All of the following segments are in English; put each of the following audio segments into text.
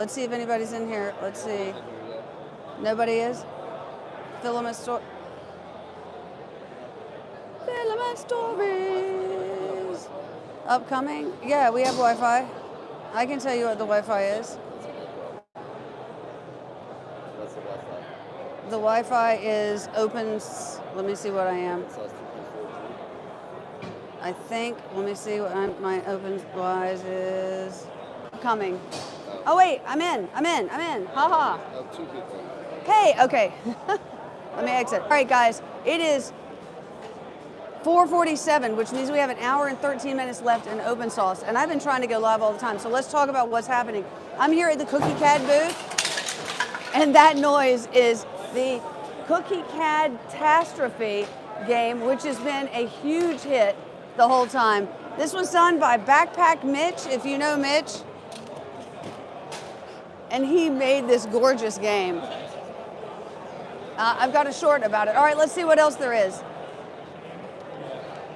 Let's see if anybody's in here. Let's see. Nobody is? Filament store. Filament stories. Upcoming? Yeah, we have Wi-Fi. I can tell you what the Wi-Fi is. What's the Wi-Fi? The Wi-Fi is open. Let me see what I am. OpenSauce 2.4G. I think. Let me see what my open wise is. Upcoming. Oh wait, I'm in. Haha. Oh, 2 people. Hey, okay. Let me exit. All right, guys. It is 4:47, which means we have an hour and 13 minutes left in OpenSauce, and I've been trying to go live all the time. So let's talk about what's happening. I'm here at the Cookie CAD booth, and that noise is the Cookie CAD Catastrophe game, which has been a huge hit the whole time. This was done by Backpack Mitch, if you know Mitch, and he made this gorgeous game. I've got a short about it. All right, let's see what else there is.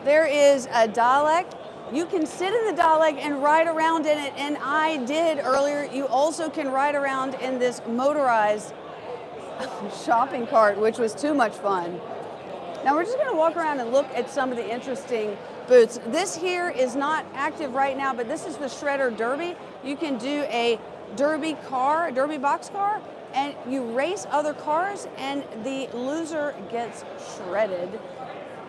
There is a Dalek. You can sit in the Dalek and ride around in it, and I did earlier. You also can ride around in this motorized shopping cart, which was too much fun. Now we're just going to walk around and look at some of the interesting booths. This here is not active right now, but this is the Shredder Derby. You can do a derby car, a derby box car, and you race other cars, and the loser gets shredded.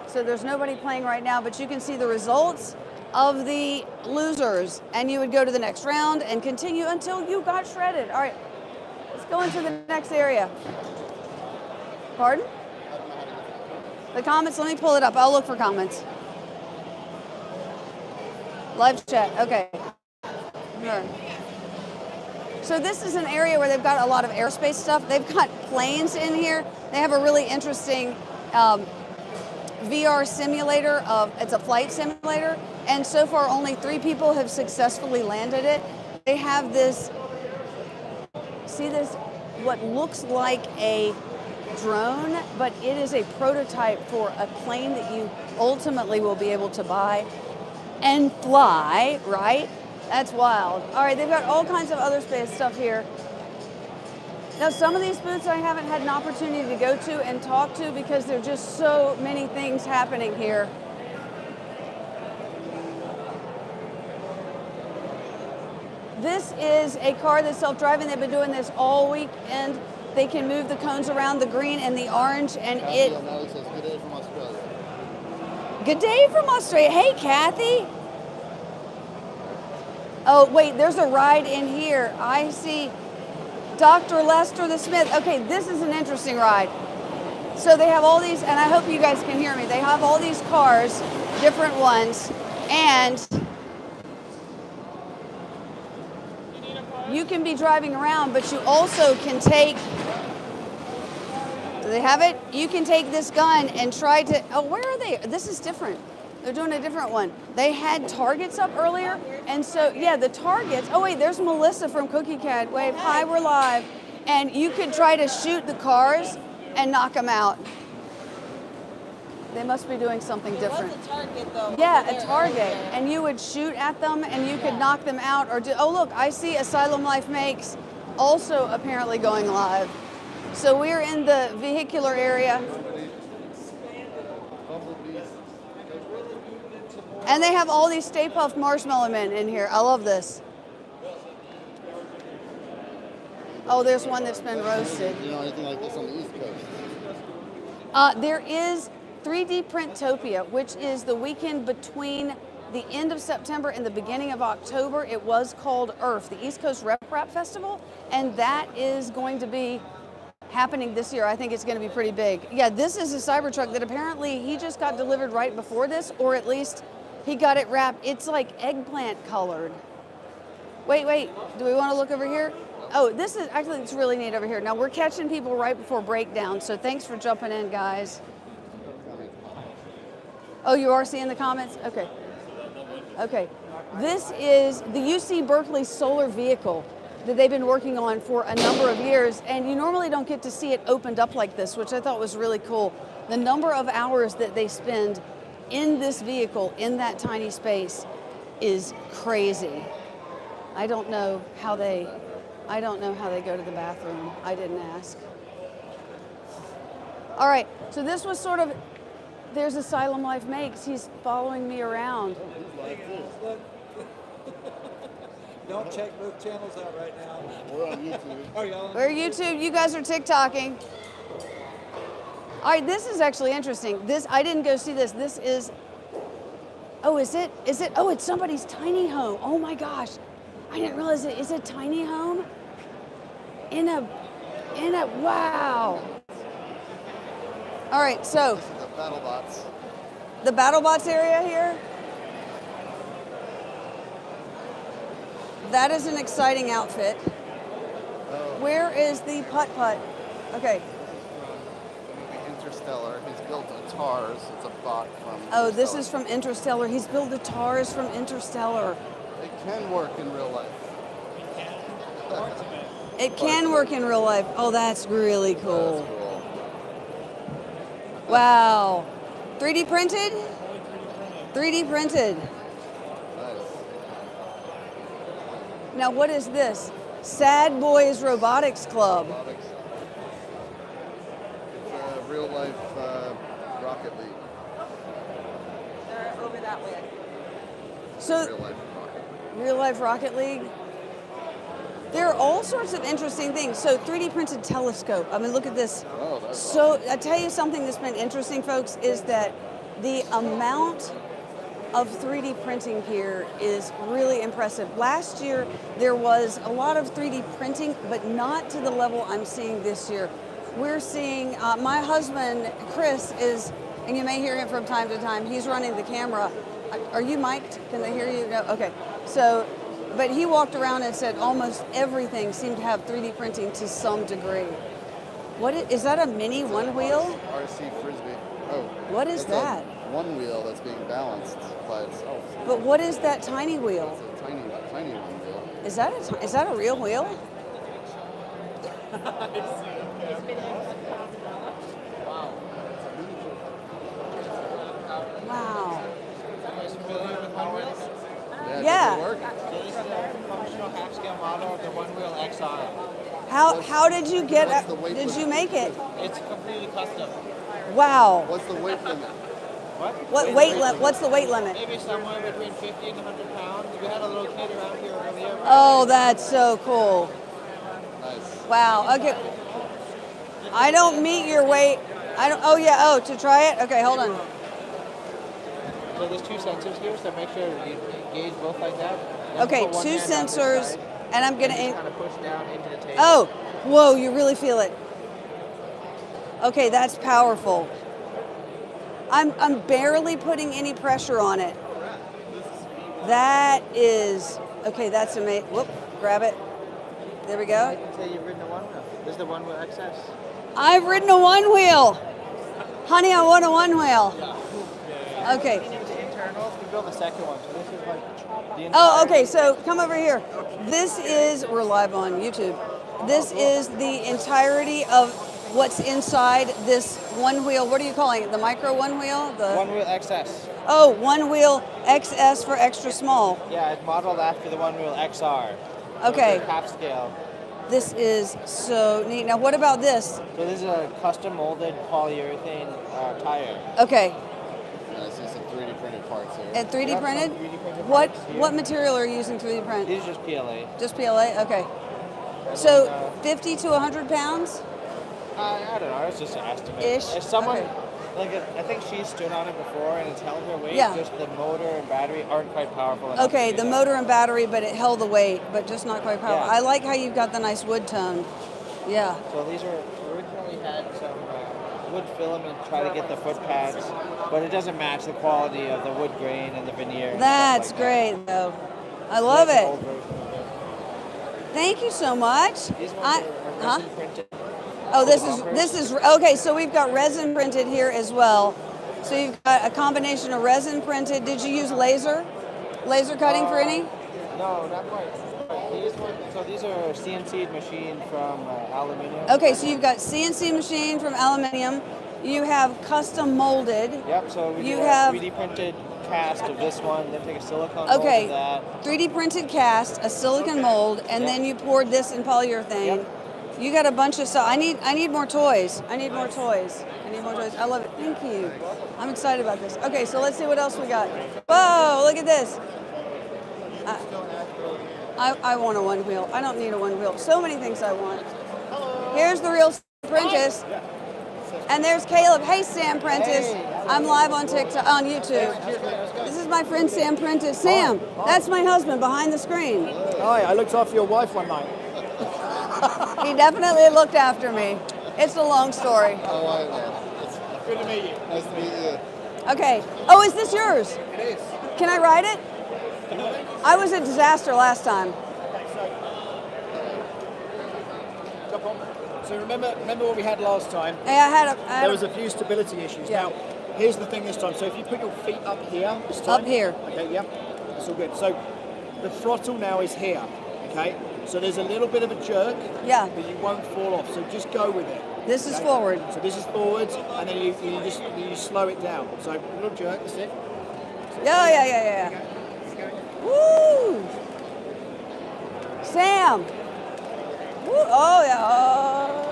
So there's nobody playing right now, but you can see the results of the losers, and you would go to the next round and continue until you got shredded. All right, let's go into the next area. Pardon? The comments, let me pull it up. I'll look for comments. Live chat, okay. Sure. So this is an area where they've got a lot of aerospace stuff. They've got planes in here. They have a really interesting VR simulator it's a flight simulator, and so far only 3 people have successfully landed it. They have this, see this, what looks like a drone, but it is a prototype for a plane that you ultimately will be able to buy and fly, right? That's wild. All right, they've got all kinds of other space stuff here. Now, some of these booths I haven't had an opportunity to go to and talk to because there are just so many things happening here. This is a car that's self-driving. They've been doing this all weekend. They can move the cones around the green and the orange, and it... Good day from Australia. Good day from Australia. Hey, Kathy. Oh, wait, there's a ride in here. I see Dr. Lester the Smith. Okay, this is an interesting ride. So they have all these, and I hope you guys can hear me. They have all these cars, different ones, and you can be driving around, but you also can take, do they have it? You can take this gun and try to, oh, where are they? This is different. They're doing a different one. They had targets up earlier, and so, yeah, the targets, oh wait, there's Melissa from Cookie CAD. Wave, hi, we're live. And you could try to shoot the cars and knock them out. They must be doing something different. It was a target, though. Yeah, a target, and you would shoot at them and you could knock them out or do, oh look, I see Asylum Life Makes also apparently going live. So we're in the vehicular area. And they have all these Stay Puft Marshmallow Men in here. I love this. Oh, there's one that's been roasted. You know anything like this on the East Coast? There is 3D Printopia, which is the weekend between the end of September and the beginning of October. It was called EARTH, the East Coast Rep Rap Festival, and that is going to be happening this year. I think it's going to be pretty big. Yeah, this is a Cybertruck that apparently he just got delivered right before this, or at least he got it wrapped. It's like eggplant colored. Wait, do we want to look over here? Oh, this is actually, it's really neat over here. Now we're catching people right before breakdown, so thanks for jumping in, guys. Oh, you are seeing the comments? Okay. Okay. This is the UC Berkeley solar vehicle that they've been working on for a number of years, and you normally don't get to see it opened up like this, which I thought was really cool. The number of hours that they spend in this vehicle, in that tiny space, is crazy. I don't know how they I don't know how they go to the bathroom. I didn't ask. All right, so this was sort of, there's Asylum Life Makes. He's following me around. Look. Don't check both channels out right now. We're on YouTube. Oh, y'all on We're YouTube, you guys are TikToking. All right, this is actually interesting. This, I didn't go see this. This is, oh, is it, oh, it's somebody's tiny home. Oh my gosh, I didn't realize it. Is a tiny home in a, wow. All right, so. This is the BattleBots. The BattleBots area here? That is an exciting outfit. Where is the putt-putt? Okay. The movie Interstellar. He's built a TARS. It's a bot from Oh, this Interstellar. is from Interstellar. He's built the TARS from Interstellar. It can work in real life. It can work in real life. Oh, that's really That's cool. cool. Wow. 3D printed? 3D printed. Nice. Now, what is this? Sad Boys Robotics Club. Robotics. It's a real life Rocket League. They're over that way. So, Real life Rocket. Real Life Rocket League. There are all sorts of interesting things. So 3D printed telescope. I mean, look at this. Oh, that's So I tell you something that's been interesting, folks, is that the amount of 3D printing here is really impressive. Last year, there was a lot of 3D printing, but not to the level I'm seeing this year. We're seeing, my husband, Chris, is, and you may hear him from time to time, he's running the camera. Are you mic'd? Can they hear you? No? Okay. So, but he walked around and said almost everything seemed to have 3D printing to some degree. What is that, a mini one wheel? RC Frisbee. Oh. What is that's that? A one wheel that's being balanced by itself. But what is that tiny wheel? It's a tiny one wheel. Is that a real wheel? Wow. familiar with one wheels? Yeah. Does it work? So this is a functional half-scale model of the one wheel XR. How did you get What's the weight did limit? you make it? It's completely custom. Wow. What's the weight limit? What? What's the weight limit? Maybe somewhere between 50 and 100 pounds. We had a little kid around here earlier. Oh, that's so cool. Nice. Wow. Okay. I don't meet your weight. I don't. Oh yeah. Oh, to try it. Okay, hold on. So there's two sensors here, so make sure you engage both like that. Then Okay, put one two hand on this sensors, side, and I'm and gonna. just kind of push down into the table. Oh, whoa! You really feel it. Okay, that's powerful. I'm barely putting any pressure on it. That is okay. That's amazing. Whoop! Grab it. There we I go. can say you've ridden a one wheel. This is the one wheel XS. I've ridden a one wheel. Honey, I want a one wheel. Okay. The internals, we built the second one. So this is like the Oh, entire- okay, so come over here. This is, we're live on YouTube. This is the entirety of what's inside this one wheel. What are you calling it? The micro one wheel? The One wheel XS. Oh, one wheel XS for extra small. Yeah, it's modeled after the one wheel XR. Okay. So it's half scale. This is so neat. Now, what about this? So this is a custom molded polyurethane tire. Okay, And I see some 3D printed parts here. and 3D Yeah, printed? some 3D printed What parts here. what material are you using 3D print? These are just PLA. Just PLA? Okay. And So then, 50 to 100 pounds? I don't know. It's just an estimate. Ish? If someone, Okay. like, I think she stood on it before and it's held her weight. Yeah. Just the motor and battery aren't quite powerful enough. Okay, to do the that. motor and battery, but it held the weight, but just not quite powerful. Yeah. I like how you've got the nice wood tone. Yeah. So these are originally had some wood filament try to get the foot pads, but it doesn't match the quality of the wood grain and the veneer. and stuff That's like great, though. I that. So love that's an it. old version of it. Thank you so much. These ones I, are huh? resin printed. Oh, for the this bumpers. is okay. So we've got resin printed here as well. So you've got a combination of resin printed. Did you use laser cutting for any? No, not quite. These ones, so these are CNC machined from aluminum. Okay, so you've got CNC machine from aluminum. You have custom molded. Yep. So we You do have- 3D printed cast of this one, then take a silicone mold Okay, of that. 3D printed cast, a silicon mold, and Yep. then you poured this in polyurethane. Yep. You got a bunch of stuff. I need more toys. I need more toys. I love it. Thank you. I'm excited about this. Okay, so let's see what else we got. Whoa, look at this. I want a one wheel. I don't need a one wheel. So many things I want. Here's the real Prentice. And there's Caleb. Hey, Sam Prentice. I'm live on TikTok, on YouTube. This is my friend Sam Prentice. Sam, that's my husband behind the screen. Hi, I looked after your wife one night. He definitely looked after me. It's a long story. Oh, I know. Good to meet you. Nice to meet you. Okay. Oh, is this yours? It is. Can I ride it? I was a disaster last time. Jump on. So remember what we had last time? Hey, I had There was a few stability issues. Yeah. Now, here's the thing this time. So if you put your feet up here this time. Up here. Okay, yeah. That's all good. So the throttle now is here. Okay. So there's a little bit of a jerk. Yeah. But you won't fall off. So just go with it. This is okay? forward. So this is forwards, and then you slow it down. So a little jerk. That's it. Yeah. Woo! Sam! Woo! Oh, yeah.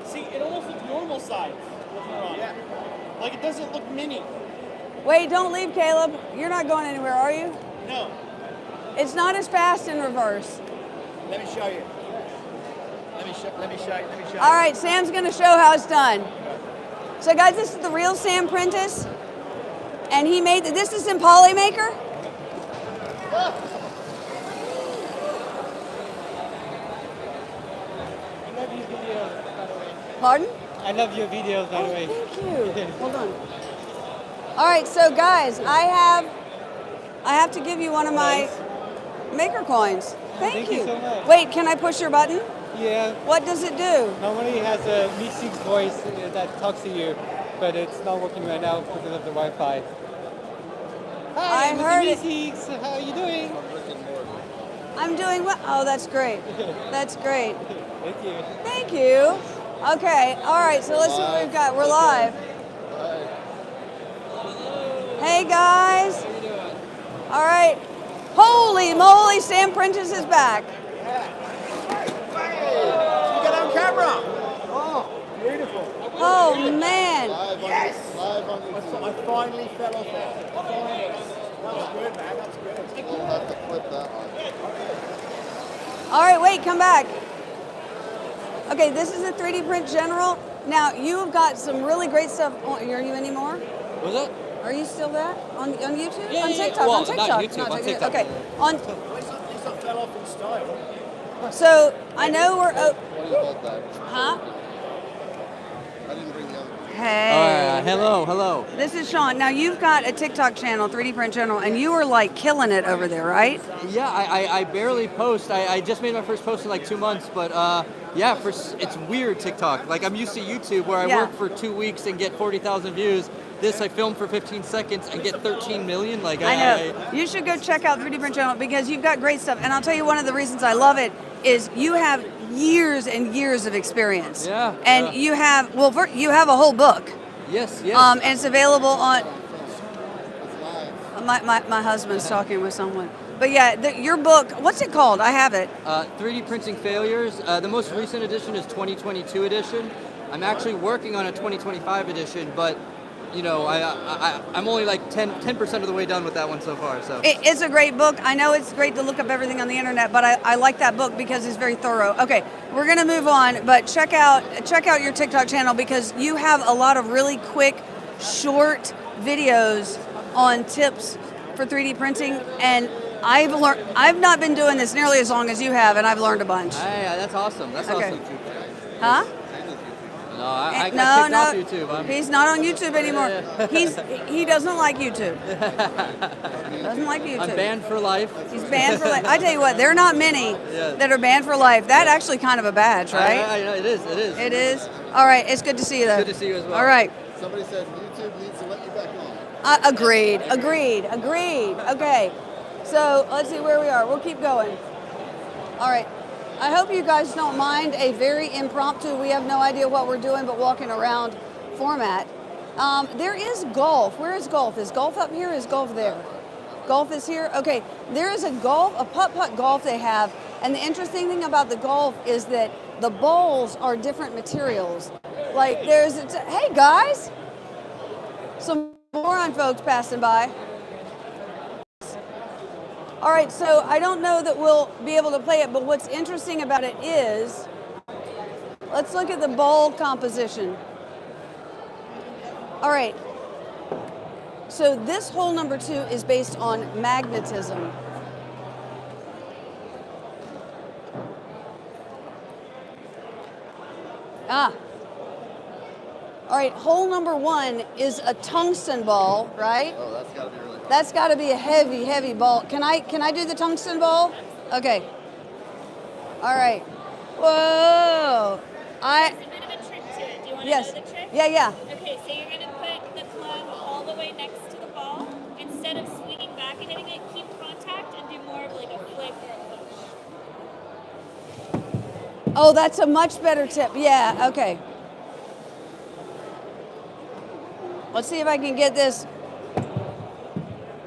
See, it almost looks normal size. Yeah. Like it doesn't look mini. Wait, don't leave, Caleb. You're not going anywhere, are you? No. It's not as fast in reverse. Let me show you. Let me show you. All right, Sam's going to show how it's done. So, guys, this is the real Sam Prentice. And he made this is in Polymaker. I love your videos, by the way. Pardon? I love your videos, by the way. Thank you. Hold on. All right, so guys, I have to give you one of my maker coins. Thank you so much. Wait, can I push your button? Yeah. What does it do? Normally it has a V6 voice that talks to you, but it's not working right now because of the Wi-Fi. Hi, I Mr. heard it. V6. How are you doing? I'm doing well. Oh, that's great. That's great. Thank you. Thank you. Okay, all right, so let's see what we've got. We're live. Hey, guys. All right. Holy moly, Sam Prentice is back. You got on camera. Oh, beautiful. Oh, man. Live on YouTube. I finally fell off it. That was good, man. That's good. We'll have to clip that one. All right, wait, come back. Okay, this is a 3D Print General. Now, you've got some really great stuff. Are you anymore? Was it? Are you still there? On YouTube? Yeah, on yeah, TikTok? yeah. Well, on TikTok? not YouTube, on TikTok. Okay. On, At least I fell off in style. so, I know we're... What do you hold that? Huh? I didn't bring the other one. Hey. Hello. This is Sean. Now, you've got a TikTok channel, 3D Print General, and you were, like, killing it over there, right? Yeah, I barely post. I just made my first post in like 2 months, but yeah, it's weird TikTok. Like I'm used to YouTube where I Yeah. work for 2 weeks and get 40,000 views. This I film for 15 seconds and get 13 million. Like I know. You should go check out 3D Print Channel because you've got great stuff. And I'll tell you one of the reasons I love it is you have years and years of experience. Yeah, And yeah. you have, well, you have a whole book. Yes. And it's available on, It's live. my husband's talking with someone. But yeah, your book, what's it called? I have it. 3D printing failures. The most recent edition is 2022 edition. I'm actually working on a 2025 edition, but you know, I'm only like 10% of the way done with that one so far. So It's a great book. I know it's great to look up everything on the internet, but I like that book because it's very thorough. Okay, we're gonna move on, but check out your TikTok channel because you have a lot of really quick, short videos on tips for 3D printing, and I've not been doing this nearly as long as you have, and I've learned a bunch. hey, that's awesome. That's Okay. awesome. Huh? No, I No, got kicked no. off YouTube. He's not on YouTube anymore. Yeah. He doesn't like YouTube. Doesn't like YouTube. I'm banned for life. He's banned for life. I tell you what, there are not many that are banned for life. That's actually kind of a badge, right? I know, it is. It is. All right, it's good to see you though. Good to see you as well. All right. Somebody said YouTube needs to let you back on. Agreed. Okay. So let's see where we are. We'll keep going. All right. I hope you guys don't mind a very impromptu, we have no idea what we're doing but walking around format. There is golf. Where is golf? Is golf up here? Is golf there? Golf is here? Okay, there is a putt-putt golf they have, and the interesting thing about the golf is that the balls are different materials. Like hey guys! Some moron folks passing by. All right, so I don't know that we'll be able to play it, but what's interesting about it is, let's look at the ball composition. All right, so this hole number 2 is based on magnetism. All right, hole number 1 is a tungsten ball, right? Oh, that's got to be really hard. That's got to be a heavy, heavy ball. Can I do the tungsten ball? Okay. All right. Whoa. There's a bit of a trick to it. Do you want to know the trick? Yeah. Okay, so you're going to put the club all the way next to the ball. Instead of swinging back and hitting it, keep contact and do more of like a flick or a push. Oh, that's a much better tip. Yeah, okay. Let's see if I can get this.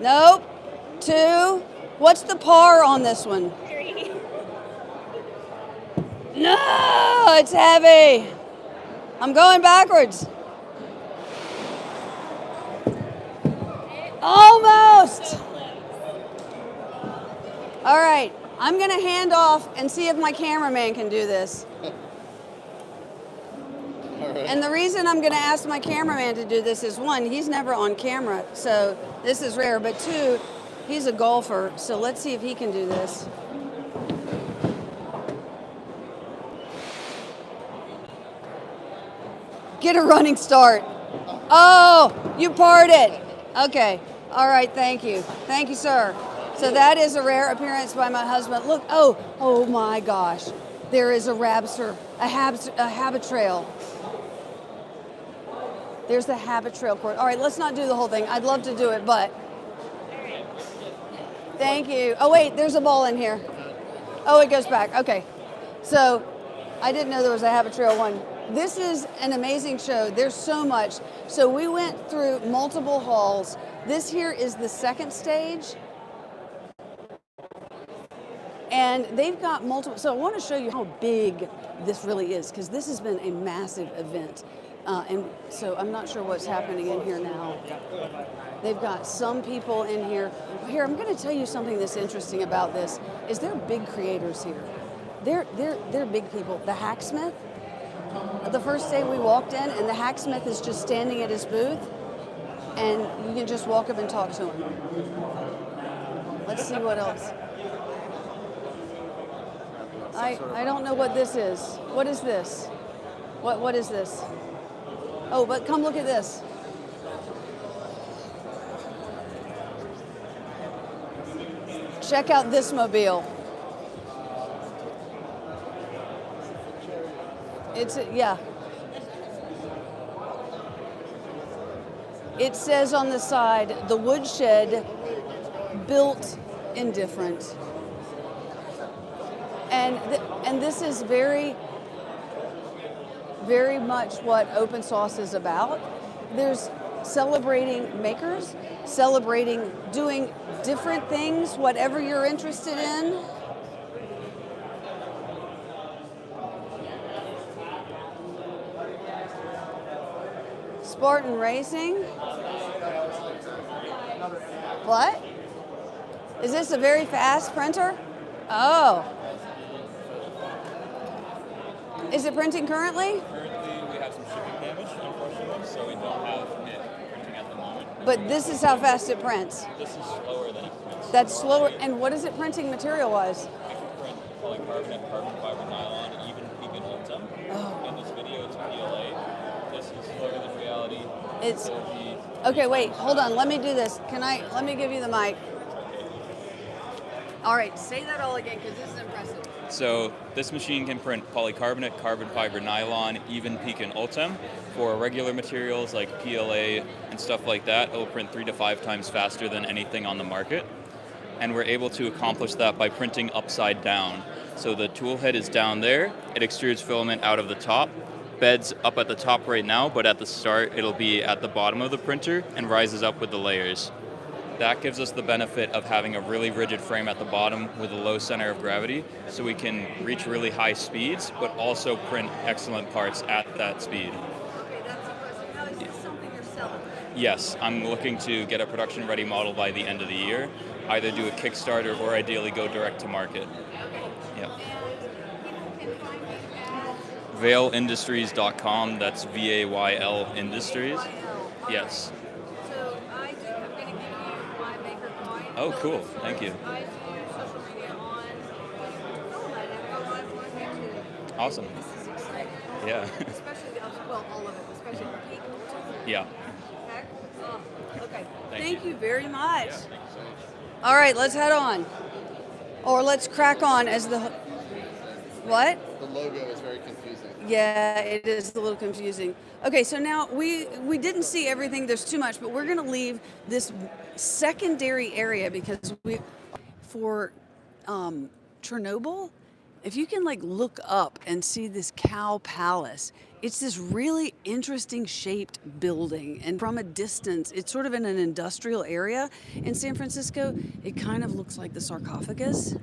Nope. 2. What's the par on this one? 3. No, it's heavy. I'm going backwards. Almost. So close. All right, I'm gonna hand off and see if my cameraman can do this. And the reason I'm gonna ask my cameraman to do this is 1, he's never on camera, so this is rare, but 2, he's a golfer, so let's see if he can do this. Get a running start. Oh, you parred it. Okay, all right, thank you. Thank you, sir. So that is a rare appearance by my husband. Look, oh my gosh. There is a rabster, a habit trail. There's the habit trail court. All right, let's not do the whole thing. I'd love to do it, but. Thank you. Oh wait, there's a ball in here. Oh, it goes back. Okay. So I didn't know there was a habit trail one. This is an amazing show. There's so much. So we went through multiple halls. This here is the second stage. And they've got multiple, so I want to show you how big this really is, because this has been a massive event. And so I'm not sure what's happening in here now. They've got some people in here. Here, I'm going to tell you something that's interesting about this, is they're big creators here. They're big people. The hacksmith, the first day we walked in, and the hacksmith is just standing at his booth, and you can just walk up and talk to him. Let's see what else. I don't know what this is. What is this? What is this? Oh, but come look at this. Check out this mobile. Yeah. It says on the side, the woodshed built indifferent. And this is very, very much what OpenSauce is about. There's celebrating makers, celebrating doing different things, whatever you're interested in. Spartan Racing. What? Is this a very fast printer? Oh. Is it printing currently? Currently, we have some shipping damage, unfortunately, so we don't have it printing at the moment. But this is how fast it prints. This is slower than it prints. That's slower. And what is it printing material-wise? We can print polycarbonate, carbon fiber, nylon, even peak and ultim. Oh. In this video, it's PLA. This is slower than reality. It's It'll be okay. Wait, hold on. Let me do this. Let me give you the mic. All right, say that all again, because this is impressive. So this machine can print polycarbonate, carbon fiber, nylon, even peak and ultim. For regular materials like PLA and stuff like that, it will print 3 to 5 times faster than anything on the market. And we're able to accomplish that by printing upside down. So the tool head is down there. It extrudes filament out of the top. Bed's up at the top right now, but at the start it'll be at the bottom of the printer and rises up with the layers. That gives us the benefit of having a really rigid frame at the bottom with a low center of gravity, so we can reach really high speeds, but also print excellent parts at that speed. Okay, that's impressive. Now, is this something you're selling? Yes, I'm looking to get a production-ready model by the end of the year, either do a Kickstarter or ideally go direct to market. Yep. And people can find you at ValeIndustries.com, that's VAYL Industries. Yes. So I'm going to give you my maker coin. Oh, cool. Thank you. I do social media on Filament and go live on YouTube. Awesome. This is exciting. Yeah. Especially, well, all of it, especially the people. Yeah. Heck, oh, okay. Thank Thank you. you very much. All right, let's head on. Or let's crack on as the... What? The logo is very confusing. Yeah, it is a little confusing. Okay, so now we didn't see everything. There's too much, but we're going to leave this secondary area because for Chernobyl, if you can like look up and see this cow palace, it's this really interesting shaped building, and from a distance, it's sort of in an industrial area in San Francisco. It kind of looks like the sarcophagus.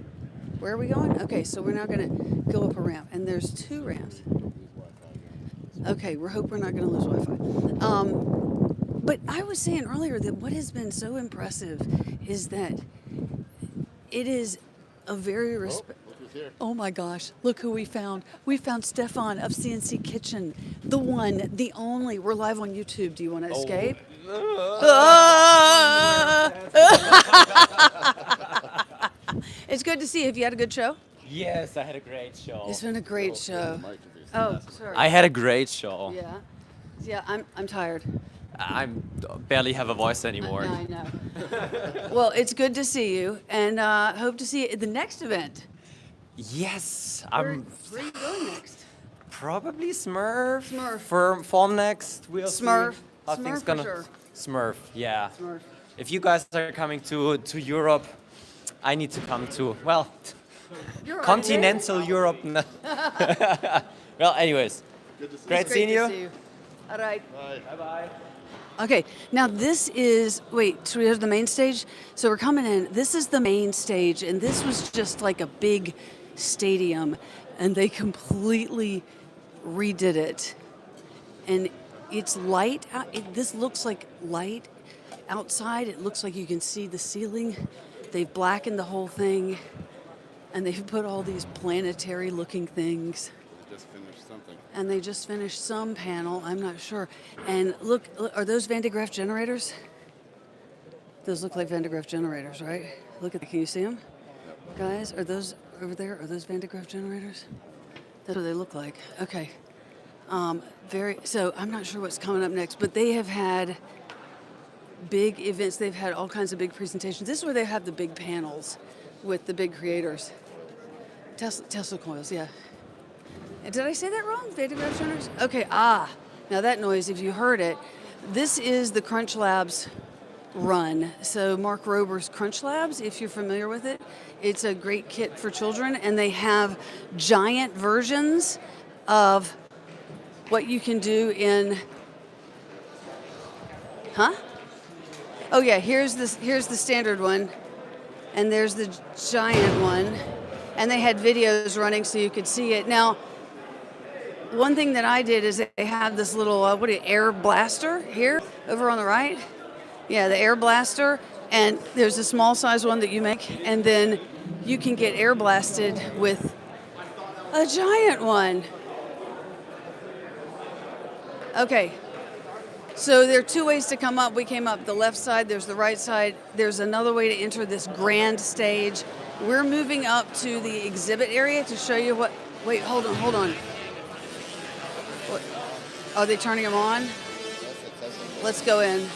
Where are we going? Okay, so we're now going to go up a ramp, and there's 2 ramps. Okay, we hope we're not going to lose Wi-Fi. But I was saying earlier that what has been so impressive is that it is a very Oh my gosh, look who we found. We found Stefan of CNC Kitchen, the one, the only. We're live on YouTube. Do you want to escape? It's good to see you. Have you had a good show? Yes, I had a great show. It's been a great show. Oh, sorry. I had a great show. Yeah. Yeah, I'm tired. I barely have a voice anymore. I know. Well, it's good to see you, and hope to see you at the next event. Yes, Where I'm are you going next? probably Smurf. Smurf. Form next. We'll Smurf. see how Smurf things for gonna. sure. Smurf, yeah. Smurf. If you guys are coming to Europe, I need to come to You're all right. continental Europe. Well, anyways, great It's seeing to you. see All right. Bye bye. Okay, now this is, wait, so here's the main stage? So we're coming in, this is the main stage, and this was just like a big stadium, and they completely redid it. And it's light, this looks like light outside, it looks like you can see the ceiling. They've blackened the whole thing, and they've put all these planetary looking things. Just finished something. And they just finished some panel, I'm not sure. And look, are those Van de Graaff generators? Those look like Van de Graaff generators, right? Look at, can you see them? Guys, are those over there, are those Van de Graaff generators? That's what they look like. Okay. So I'm not sure what's coming up next, but they have had big events. They've had all kinds of big presentations. This is where they have the big panels with the big creators. Tesla coils, yeah. Did I say that wrong? Van de Graaff generators? Okay, now that noise, if you heard it, this is the Crunch Labs run. So Mark Rober's Crunch Labs, if you're familiar with it, it's a great kit for children, and they have giant versions of what you can do in, Oh yeah, here's the standard one, and there's the giant one, and they had videos running so you could see it. Now, one thing that I did is they have this little air blaster here over on the right. Yeah, the air blaster, and there's a small size one that you make, and then you can get air blasted with a giant one. Okay. So there are 2 ways to come up. We came up the left side, there's the right side. There's another way to enter this grand stage. We're moving up to the exhibit area to show you what, wait, hold on. What, are they turning them on? Let's go in.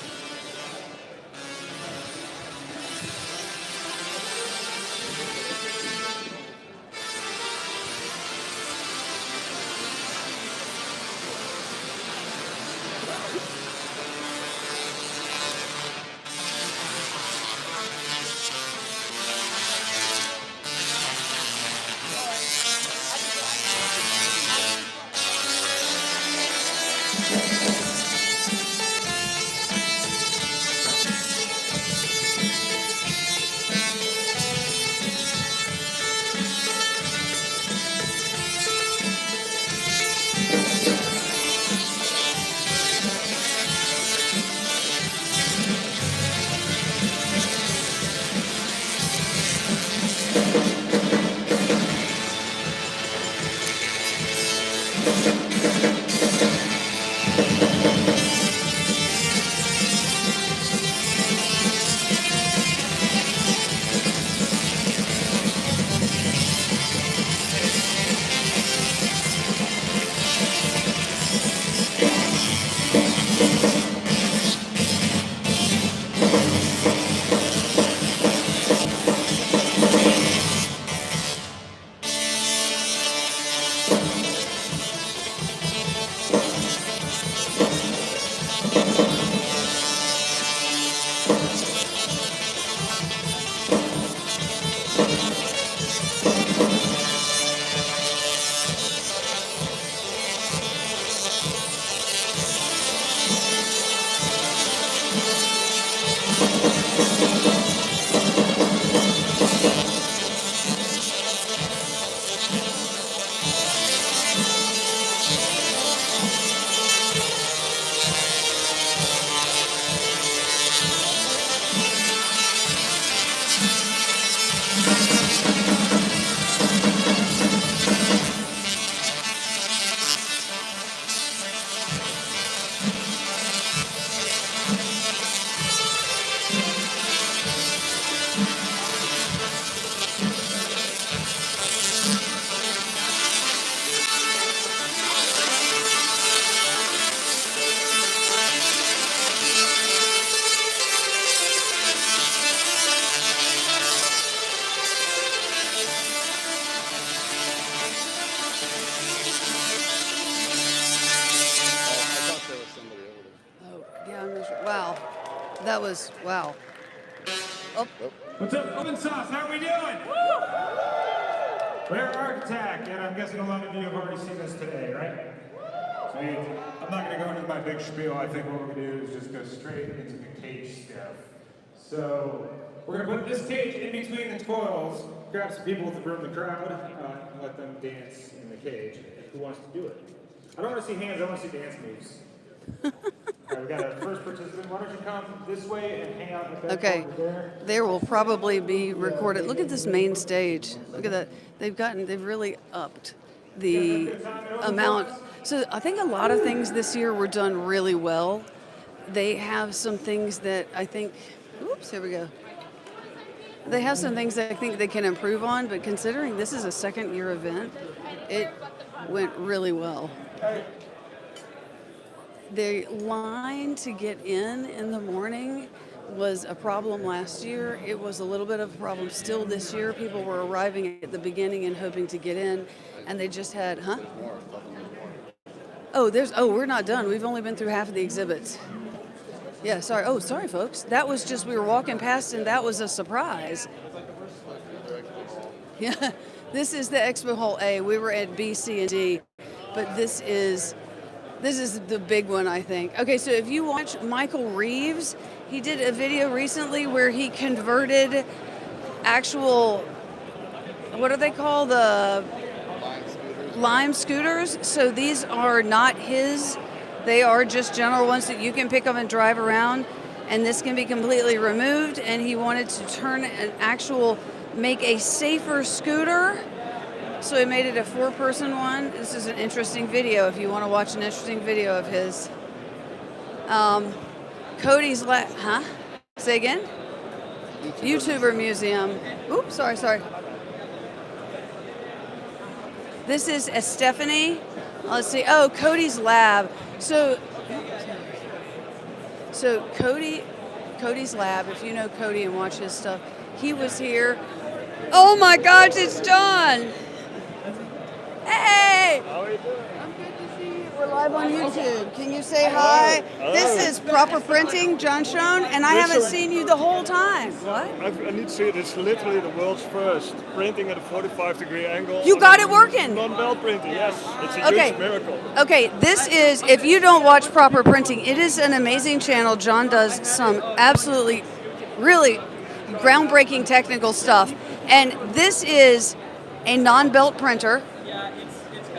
was, wow. Oh, What's up, OpenSauce? How are we doing? We're Architect, and I'm guessing a lot of you have already seen this today, right? So I'm not going to go into my big spiel. I think what we're going to do is just go straight into the cage stuff. So we're going to put this cage in between the coils, grab some people from the crowd, and let them dance in the cage. Who wants to do it? I don't want to see hands, I want to see dance moves. All right, we got our first participant. Why don't you come this way and hang out in the back okay. over there? There will probably be recorded. Look at this main stage. Look at that. They've really upped the amount. So I think a lot of things this year were done really well. They have some things that I think, oops, here we go. They have some things that I think they can improve on, but considering this is a second year event, it went really well. The line to get in the morning was a problem last year. It was a little bit of a problem still this year. People were arriving at the beginning and hoping to get in, and they just had, we're not done. We've only been through half of the exhibits. Yeah, sorry. Oh, sorry, folks. That was just, we were walking past, and that was a surprise. Yeah, this is the Expo Hall A. We were at B, C, and D, but this is the big one, I think. Okay, so if you watch Michael Reeves, he did a video recently where he converted actual, what are they called? The Lime scooters. So these are not his. They are just general ones that you can pick up and drive around, and this can be completely removed, and he wanted to turn make a safer scooter. So he made it a 4-person one. This is an interesting video if you want to watch an interesting video of his. Cody's Say again? YouTuber Museum. Oops, sorry. This is Stephanie. Let's see. Oh, Cody's Lab. So Cody's Lab, if you know Cody and watch his stuff, he was here. Oh my gosh, it's John. Hey! How are you doing? I'm good to see you. We're live on YouTube. Can you say hi? Hello. This is Proper Printing, John Schoen, and I haven't seen you the whole time. What? I need to see it. It's literally the world's first printing at a 45-degree angle. You got it working? Non-belt printing, yes. It's a huge miracle. Okay, this is, if you don't watch Proper Printing, it is an amazing channel. John does some absolutely, really groundbreaking technical stuff. And this is a non-belt printer.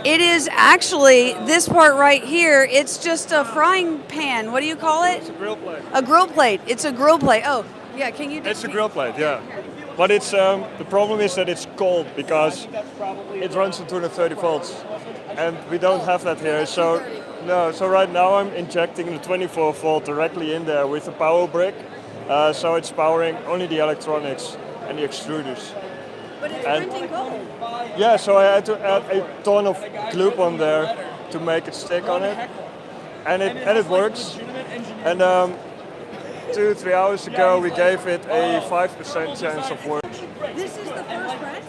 It is actually, this part right here, it's just a frying pan. What do you call it? It's a grill plate. A grill plate. It's a grill plate. Oh, yeah, can you... It's a grill plate, yeah. But it's the problem is that it's cold because it runs on 230 volts. And we don't have that here, so right now I'm injecting the 24 volt directly in there with a power brick. So it's powering only the electronics and the extruders. But it's printing gold. Yeah, so I had to add a ton of glue on there to make it stick on it, and it works. And 2-3 hours ago, we gave it a 5% chance of work. This is the first press?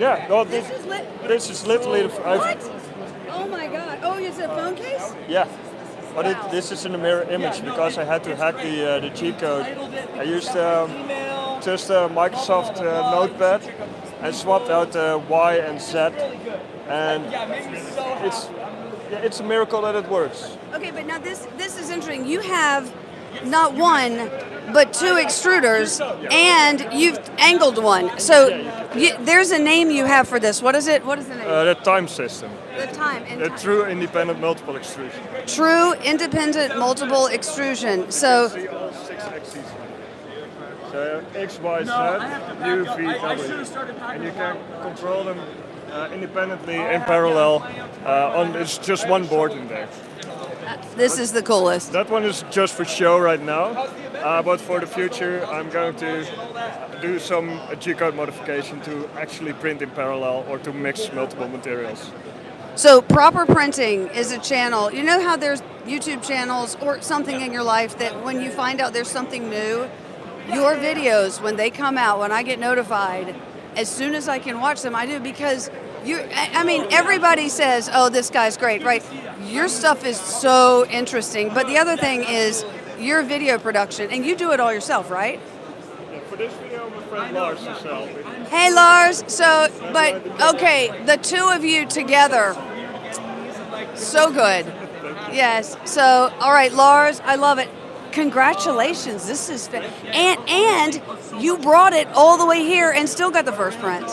Yeah, no, This is literally the What? Oh my God! Oh, it's a phone case? Yeah. But this is in a mirror image because I had to hack the G code. I used just a Microsoft Notepad and swapped out Y and Z, and it's a miracle that it works. Okay, but now this is interesting. You have not one, but 2 extruders, and you've angled one. So there's a name you have for this. What is it? What is the name? The time system. The time. The true independent multiple extrusion. True independent multiple extrusion. So. See all 6 axes. So X, Y, Z, U, V, W, and you can control them independently in parallel. It's just one board in there. This is the coolest. That one is just for show right now, but for the future I'm going to do some G-code modification to actually print in parallel or to mix multiple materials. So Proper Printing is a channel. You know how there's YouTube channels or something in your life that when you find out there's something new, your videos, when they come out, when I get notified, as soon as I can watch them, I do, because everybody says, oh, this guy's great, right? Your stuff is so interesting. But the other thing is, your video production, and you do it all yourself, right? Yeah, for this video, my friend Lars is helping. Hey, Lars. So, but okay, the two of you together, so good. Yes. So, all right, Lars, I love it. Congratulations. This is and you brought it all the way here and still got the first print.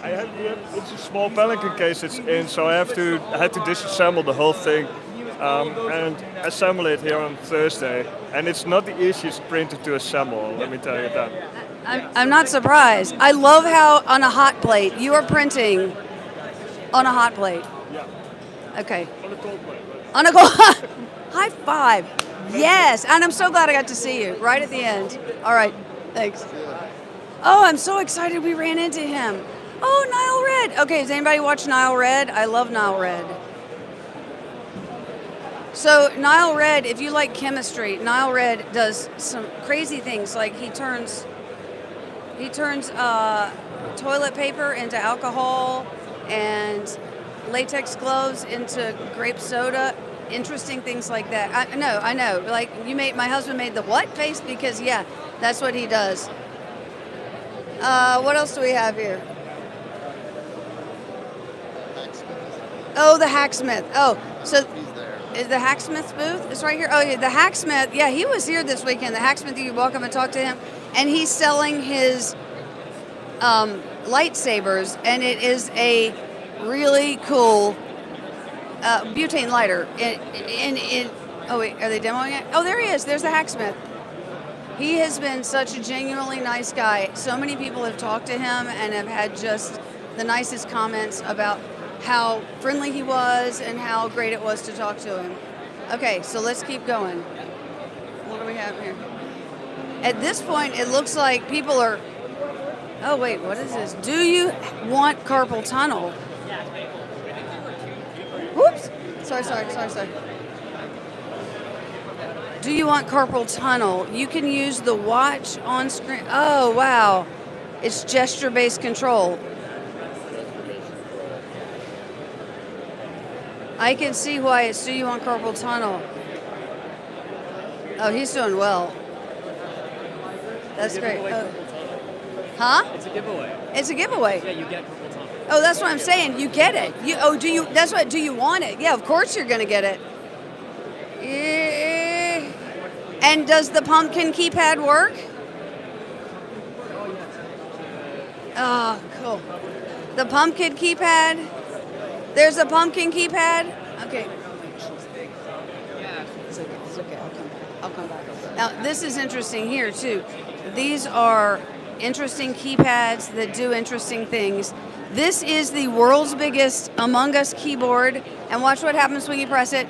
It's a small Pelican case it's in, so I had to disassemble the whole thing and assemble it here on Thursday. And it's not the easiest printer to assemble, let me tell you that. I'm not surprised. I love how on a hot plate, you are printing on a hot plate. Yeah. Okay. On a cold plate. On a cold high five. Yes, and I'm so glad I got to see you right at the end. All right, thanks. Oh, I'm so excited we ran into him. Oh, Nile Red. Okay, does anybody watch Nile Red? I love Nile Red. So Nile Red, if you like chemistry, Nile Red does some crazy things. Like he turns toilet paper into alcohol and latex gloves into grape soda. Interesting things like that. I know. Like my husband made the what face because yeah, that's what he does. What else do we have here? Oh, the hacksmith. Oh, so is the hacksmith booth? It's right here. Oh, yeah, the hacksmith. Yeah, he was here this weekend. The hacksmith, you can walk up and talk to him, and he's selling his lightsabers, and it is a really cool butane lighter. Oh wait, are they demoing it? Oh, there he is. There's the hacksmith. He has been such a genuinely nice guy. So many people have talked to him and have had just the nicest comments about how friendly he was and how great it was to talk to him. Okay, so let's keep going. What do we have here? At this point, it looks like people are... Oh wait, what is this? Do you want carpal tunnel? Whoops. Sorry. Do you want carpal tunnel? You can use the watch on screen. Oh, wow. It's gesture-based control. I can see why it's do you want carpal tunnel. Oh, he's doing well. That's great. Huh? It's a giveaway. It's a giveaway. Yeah, you get carpal tunnel. Oh, that's what I'm saying. You get it. Do you want it? Yeah, of course you're going to get it. And does the pumpkin keypad work? Oh, cool. The pumpkin keypad. There's a pumpkin keypad. Okay. It's okay. I'll come back. Now, this is interesting here, too. These are interesting keypads that do interesting things. This is the world's biggest Among Us keyboard. And watch what happens when you press it.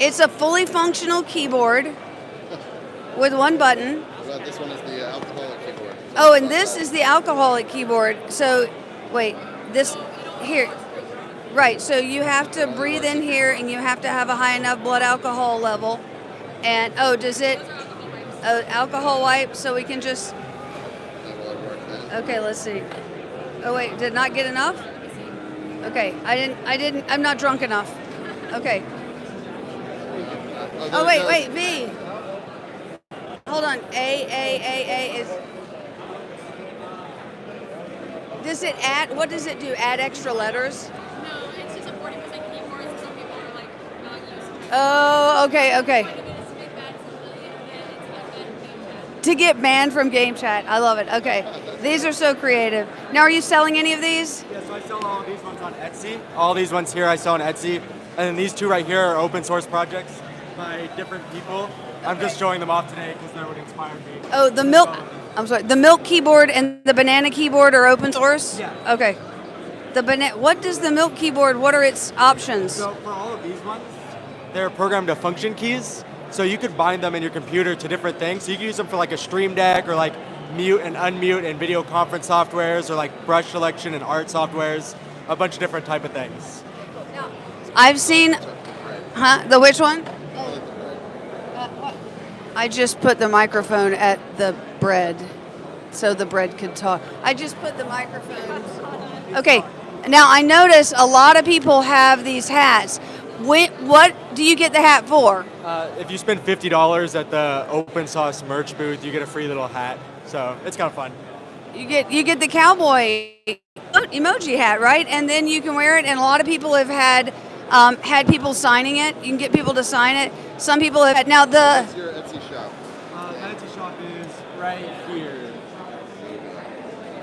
It's a fully functional keyboard with one button. This one is the alcoholic keyboard. Oh, and this is the alcoholic keyboard. So, wait, this here. Right, so you have to breathe in here and you have to have a high enough blood alcohol level. And, oh, does it, alcohol wipe so we can just, okay, let's see. Oh, wait, did not get enough? Okay, I'm not drunk enough. Okay. Oh, wait, V. Hold on, A is, does it add, what does it do, add extra letters? No, it's just a 40% keyboard, so some people are like not used to it. Oh, okay. To get banned from game chat. I love it. Okay. These are so creative. Now, are you selling any of these? Yeah, so I sell all of these ones on Etsy. All these ones here I sell on Etsy. And then these two right here are open source projects by different people. I'm just showing them off today because they're what inspired me. Oh, the milk keyboard and the banana keyboard are open source? Yeah. Okay. What does the milk keyboard, what are its options? So for all of these ones, they're programmed to function keys. So you could bind them in your computer to different things. So you can use them for like a stream deck or like mute and unmute and video conference softwares or like brush selection and art softwares, a bunch of different type of things. I've seen, the which one? I just put the microphone at the bread so the bread could talk. I just put the microphone. Okay, now I notice a lot of people have these hats. What do you get the hat for? If you spend $50 at the OpenSauce merch booth, you get a free little hat. So it's kind of fun. You get the cowboy emoji hat, right? And then you can wear it. And a lot of people have had people signing it. You can get people to sign it. Some people have had. Now What's your Etsy shop? The Etsy shop is right here.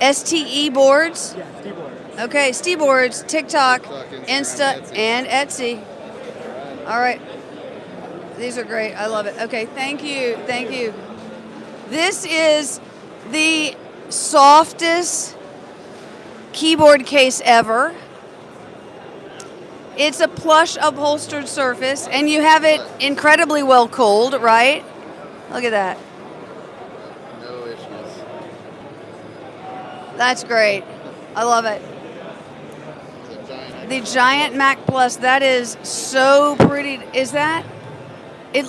STE boards. Yeah, keyboard. Okay, STE boards, TikTok, Instagram, Insta, Etsy. and Etsy. All right. These are great. I love it. Okay, thank you. Thank you. This is the softest keyboard case ever. It's a plush upholstered surface, and you have it incredibly well cooled, right? Look at that. No issues. That's great. I love it. It's a giant. The giant Mac Plus, that is so pretty. Is that? It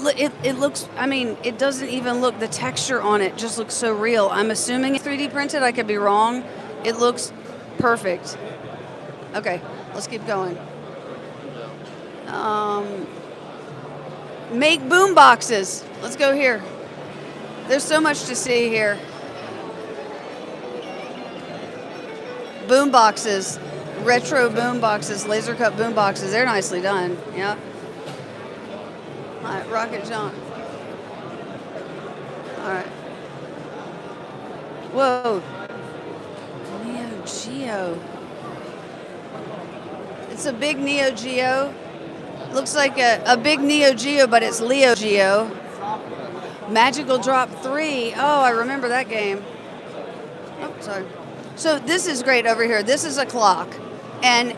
looks, I mean, it doesn't even look, the texture on it just looks so real. I'm assuming it's 3D printed. I could be wrong. It looks perfect. Okay, let's keep going. Make boom boxes. Let's go here. There's so much to see here. Boom boxes, retro boom boxes, laser cut boom boxes. They're nicely done. Yeah. All right, Rocket John. All right. Whoa. Neo Geo. It's a big Neo Geo. Looks like a big Neo Geo, but it's Leo Geo. Magical Drop 3. Oh, I remember that game. Oh, sorry. So this is great over here. This is a clock. And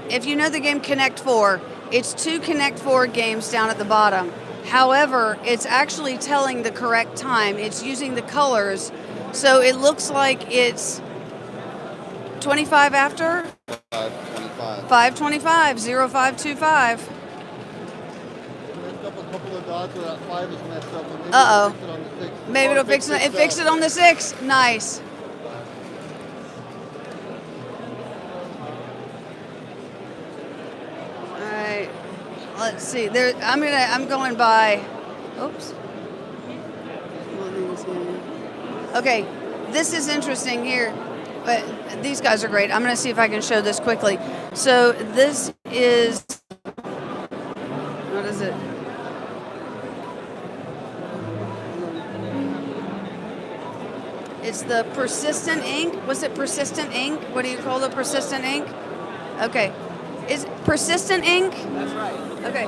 if you know the game Connect 4, it's 2 Connect 4 games down at the bottom. However, it's actually telling the correct time. It's using the colors. So it looks like it's 25 after? 525. 525, 0525. Messed up a couple of dots where that 5 is messed up. And Uh-oh. Maybe it'll fix it. It fixed it on the 6. Nice. All right. Let's see. There. I'm going by. Oops. Okay. This is interesting here. But these guys are great. I'm going to see if I can show this quickly. So this is. What is it? It's the persistent ink. Was it persistent ink? What do you call the persistent ink? Okay. Is persistent ink? That's right. Okay.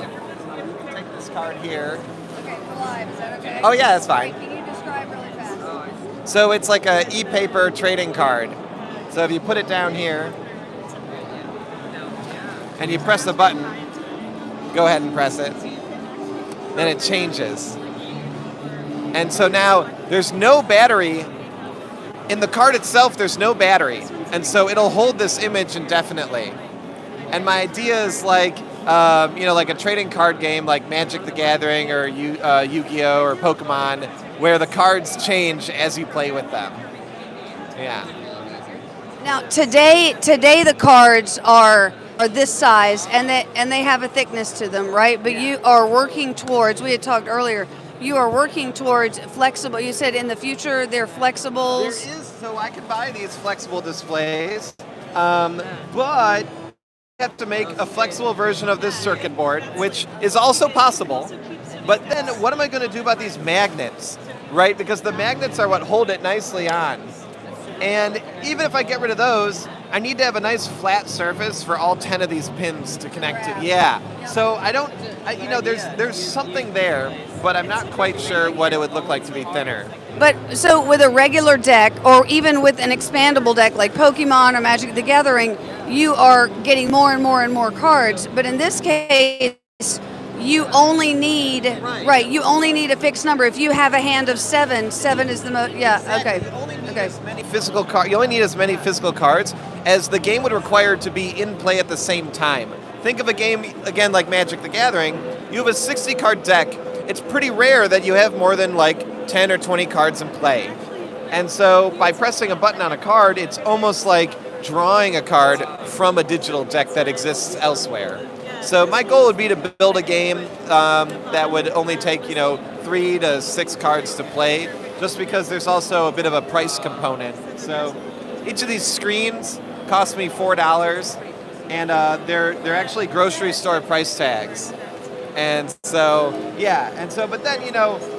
Take this card here. Okay, for live. Is that okay? Oh yeah, that's fine. Wait, can you describe really fast? So it's like a e-paper trading card. So if you put it down here and you press the button, go ahead and press it, then it changes. And so now there's no battery. In the card itself, there's no battery. And so it'll hold this image indefinitely. And my idea is like, like a trading card game like Magic the Gathering or Yu-Gi-Oh! Or Pokemon, where the cards change as you play with them. Yeah. Now today the cards are this size and they have a thickness to them, right? But you are working towards, we had talked earlier, you are working towards flexible. You said in the future they're flexibles. There is, so I can buy these flexible displays, but you have to make a flexible version of this circuit board, which is also possible. But then what am I going to do about these magnets, right? Because the magnets are what hold it nicely on. And even if I get rid of those, I need to have a nice flat surface for all 10 of these pins to connect to. Yeah. So there's something there, but I'm not quite sure what it would look like to be thinner. But so with a regular deck or even with an expandable deck like Pokemon or Magic the Gathering, you are getting more and more and more cards. But in this case, you only need you only need a fixed number. If you have a hand of 7 is the most. Yeah. Exactly. Okay. You only need as many physical cards as the game would require to be in play at the same time. Think of a game, again, like Magic the Gathering. You have a 60-card deck. It's pretty rare that you have more than like 10 or 20 cards in play. And so by pressing a button on a card, it's almost like drawing a card from a digital deck that exists elsewhere. So my goal would be to build a game that would only take 3 to 6 cards to play, just because there's also a bit of a price component. So each of these screens cost me $4, and they're actually grocery store price tags. And so, but then,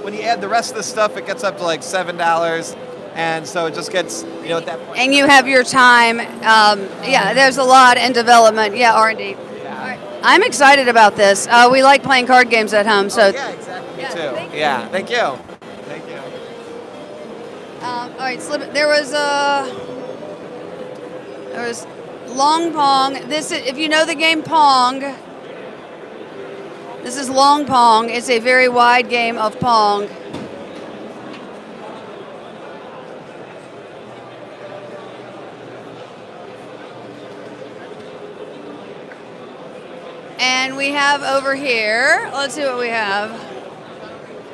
when you add the rest of the stuff, it gets up to like $7. And so it just gets, at that point. And you have your time. There's a lot in development. Yeah, R&D. All right. I'm excited about this. We like playing card games at home. So. Yeah, exactly. Me too. Thank you. Thank you. All right, there was Long Pong. This is, if you know the game Pong, this is Long Pong. It's a very wide game of Pong. And we have over here, let's see what we have.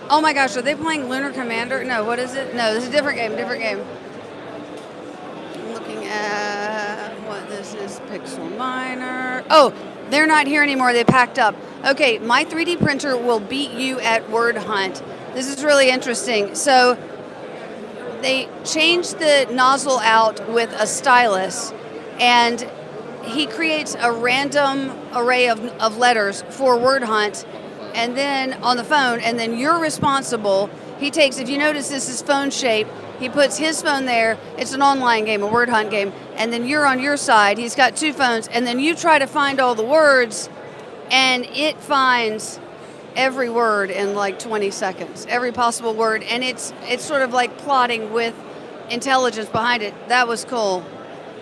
Oh my gosh, are they playing Lunar Commander? No, what is it? No, this is a different game, I'm looking at what this is, Pixel Miner. Oh, they're not here anymore, they packed up. Okay, my 3D printer will beat you at Word Hunt. This is really interesting. So they changed the nozzle out with a stylus, and he creates a random array of letters for Word Hunt, and then on the phone, and then you're responsible. He takes, if you notice this is phone shape, he puts his phone there. It's an online game, a Word Hunt game, and then you're on your side. He's got 2 phones, and then you try to find all the words, and it finds every word in like 20 seconds, every possible word, and it's sort of like plotting with intelligence behind it. That was cool.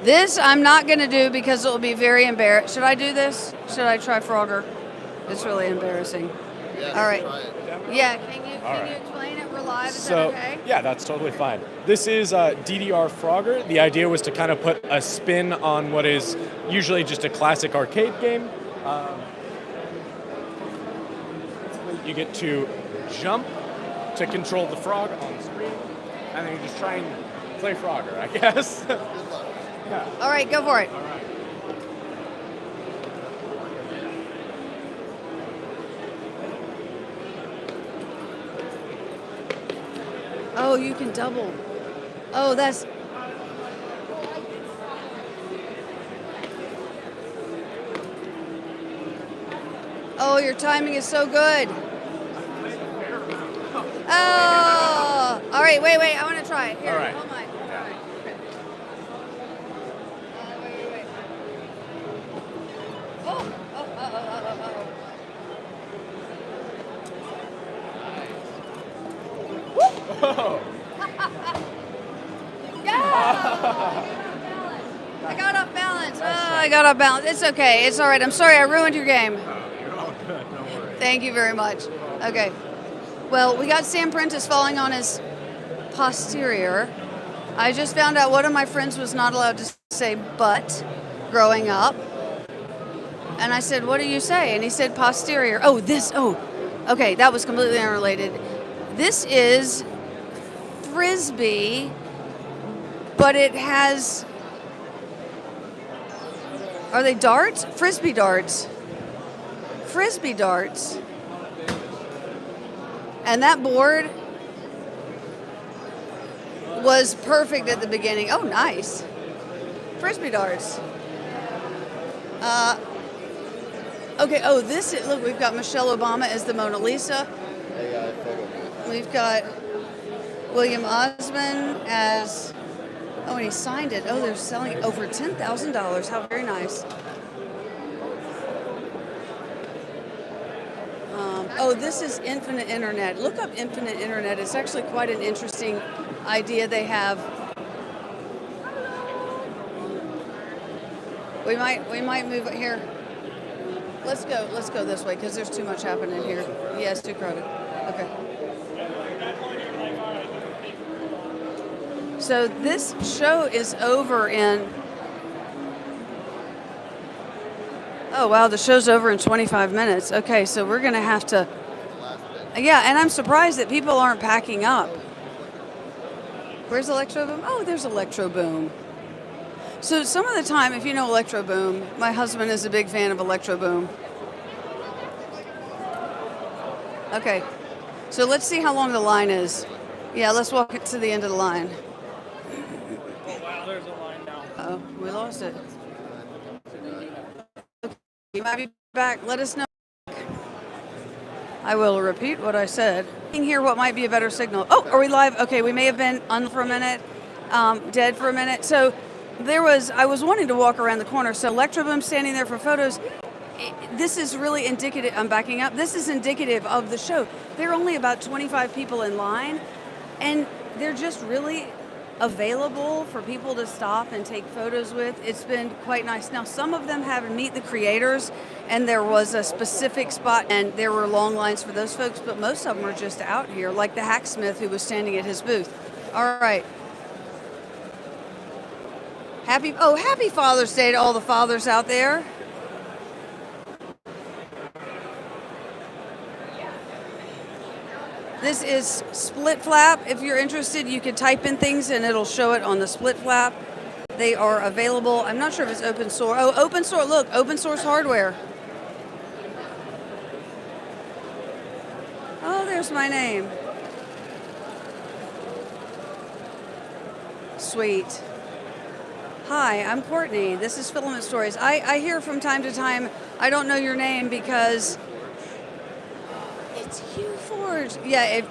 This I'm not going to do because it will be very embarrassing. Should I do this? Should I try Frogger? It's really embarrassing. Yeah, all right. Try it. Yeah, can you explain it? We're live, is that okay? Yeah, that's totally fine. This is DDR Frogger. The idea was to kind of put a spin on what is usually just a classic arcade game. You get to jump to control the frog on the screen, and then you just try and play Frogger, I guess. Yeah. All right, go for it. All right. Oh, you can double. Oh, that's... Oh, your timing is so good. Oh, all right, wait, I want to try it. Here, all right. Hold on. Wait. Oh. I got off balance. I got off balance. It's okay. It's all right. I'm sorry I ruined your game. You're all good. Don't worry. Thank you very much. Okay. Well, we got Sam Prentice falling on his posterior. I just found out one of my friends was not allowed to say "but" growing up. And I said, "What do you say?" And he said posterior. Okay, that was completely unrelated. This is Frisbee, but it has... Are they darts? Frisbee darts. Frisbee darts. And that board was perfect at the beginning. Oh, nice. Frisbee darts. Okay, look, we've got Michelle Obama as the Mona Lisa. We've got William Osmond as... Oh, and he signed it. Oh, they're selling it over $10,000. How very nice. This is Infinite Internet. Look up Infinite Internet. It's actually quite an interesting idea they have. We might move it here. Let's go this way because there's too much happening here. Yeah, it's too crowded. Okay. So this show is over in... Oh, wow, the show's over in 25 minutes. Okay, so we're going to have to... Yeah, and I'm surprised that people aren't packing up. Where's Electro Boom? Oh, there's Electro Boom. So some of the time, if you know Electro Boom, my husband is a big fan of Electro Boom. Okay, so let's see how long the line is. Yeah, let's walk it to the end of the line. Oh wow, there's a line now. Oh, we lost it. Okay, you might be back. Let us know. I will repeat what I said. Can hear what might be a better signal. Oh, are we live? Okay, we may have been on for a minute, dead for a minute. So I was wanting to walk around the corner. So Electroboom standing there for photos. This is really indicative. I'm backing up. This is indicative of the show. There are only about 25 people in line, and they're just really available for people to stop and take photos with. It's been quite nice. Now, some of them have Meet the Creators, and there was a specific spot, and there were long lines for those folks, but most of them are just out here, like the hacksmith who was standing at his booth. All right. Happy Father's Day to all the fathers out there. This is Split Flap. If you're interested, you can type in things and it'll show it on the Split Flap. They are available. I'm not sure if it's open source. Oh, open source. Look, open source hardware. Oh, there's my name. Sweet. Hi, I'm Courtney. This is Filament Stories. I hear from time to time, I don't know your name because it's HughForge. Yeah,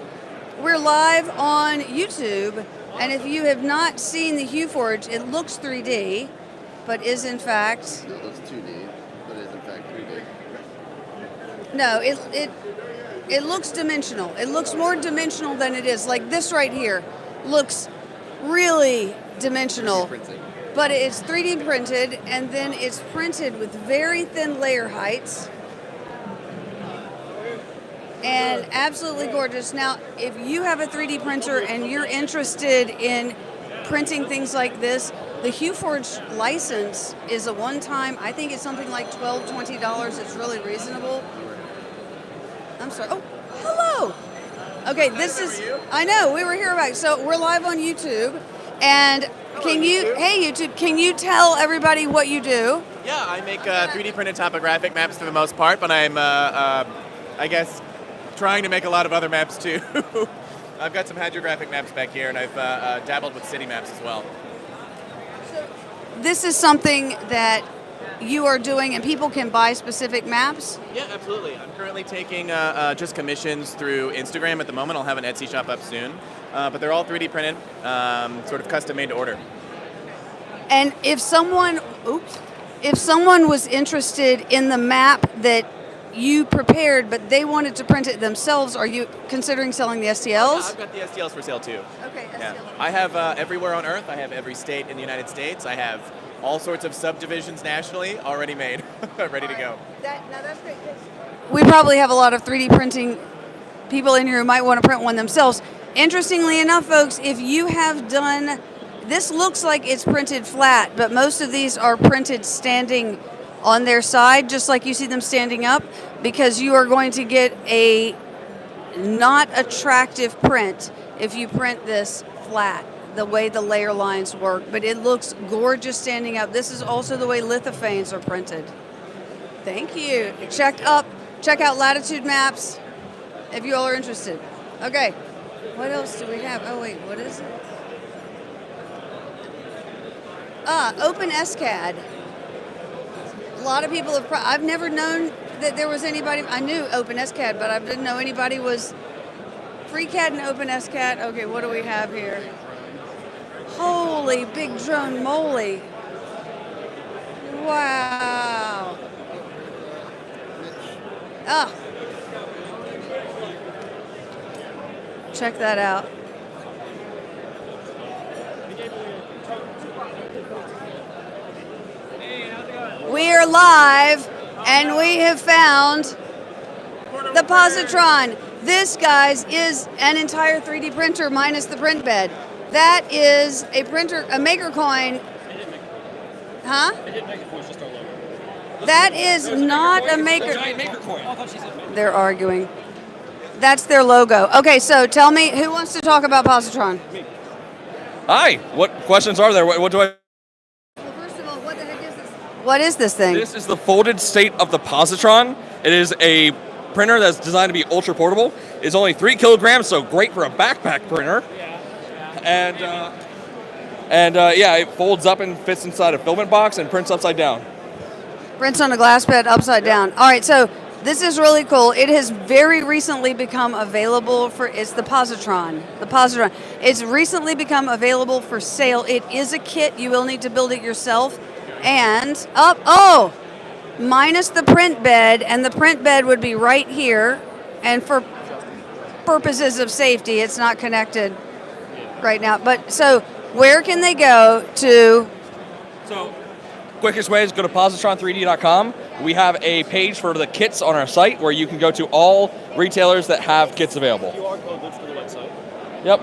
we're live on YouTube, and if you have not seen the HughForge, it looks 3D, but is in fact... It looks 2D, but is in fact 3D. No, it looks dimensional. It looks more dimensional than it is. Like this right here looks really dimensional. 3D printing. But it's 3D printed, and then it's printed with very thin layer heights. And absolutely gorgeous. Now, if you have a 3D printer and you're interested in printing things like this, the HughForge license is a one-time, I think it's something like $12, $20. It's really reasonable. I'm sorry. Oh, hello. Okay, this is, I know, we were here about, so we're live on YouTube. And hey YouTube, can you tell everybody what you do? Yeah, I make 3D printed topographic maps for the most part, but I'm, I guess, trying to make a lot of other maps too. I've got some hydrographic maps back here, and I've dabbled with city maps as well. This is something that you are doing, and people can buy specific maps? Yeah, absolutely. I'm currently taking just commissions through Instagram at the moment. I'll have an Etsy shop up soon. But they're all 3D printed, sort of custom made to order. And if someone was interested in the map that you prepared, but they wanted to print it themselves, are you considering selling the STLs? Yeah, I've got the STLs for sale too. Okay, STLs. Yeah. I have everywhere on Earth. I have every state in the United States. I have all sorts of subdivisions nationally already made, ready to go. Now that's great. We probably have a lot of 3D printing people in here who might want to print one themselves. Interestingly enough, folks, if you have done, this looks like it's printed flat, but most of these are printed standing on their side, just like you see them standing up, because you are going to get a not attractive print if you print this flat, the way the layer lines work, but it looks gorgeous standing up. This is also the way lithophanes are printed. Thank you. Check out Latitude Maps if you all are interested. Okay. What else do we have? Oh wait, what is it? OpenSCAD. A lot of people have, I've never known that there was anybody, I knew OpenSCAD, but I didn't know anybody was FreeCAD and OpenSCAD. Okay, what do we have here? Holy big drone moly. Wow. Check that out. We are live, and we have found the positron. This, guys, is an entire 3D printer minus the print bed. That is a printer, a maker coin. Huh? That is not a maker. They're arguing. That's their logo. Okay, so tell me, who wants to talk about positron? Hi. What questions are there? What do I? Well, first of all, what the heck is this? What is this thing? This is the folded state of the positron. It is a printer that's designed to be ultra portable. It's only 3 kilograms, so great for a backpack printer. And yeah, it folds up and fits inside a filament box and prints upside down. Prints on a glass bed upside down. All right, so this is really cool. It has very recently become available for, it's the positron. The positron. It's recently become available for sale. It is a kit. You will need to build it yourself. And, minus the print bed, and the print bed would be right here. And for purposes of safety, it's not connected right now. But so where can they go to? So quickest way is go to positron3d.com. We have a page for the kits on our site where you can go to all retailers that have kits available. QR code linked to the website. Yep.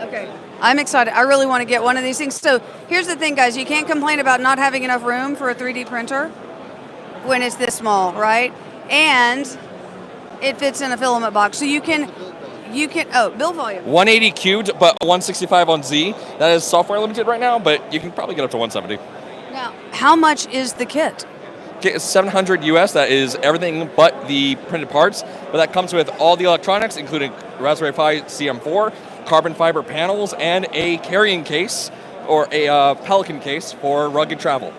Okay. I'm excited. I really want to get one of these things. So here's the thing, guys. You can't complain about not having enough room for a 3D printer when it's this small, right? And it fits in a filament box. So you can, build volume. 180 cubed, but 165 on Z. That is software limited right now, but you can probably get up to 170. Now, how much is the kit? Kit is $700 US. That is everything but the printed parts, but that comes with all the electronics, including Raspberry Pi CM4, carbon fiber panels, and a carrying case or a Pelican case for rugged travel.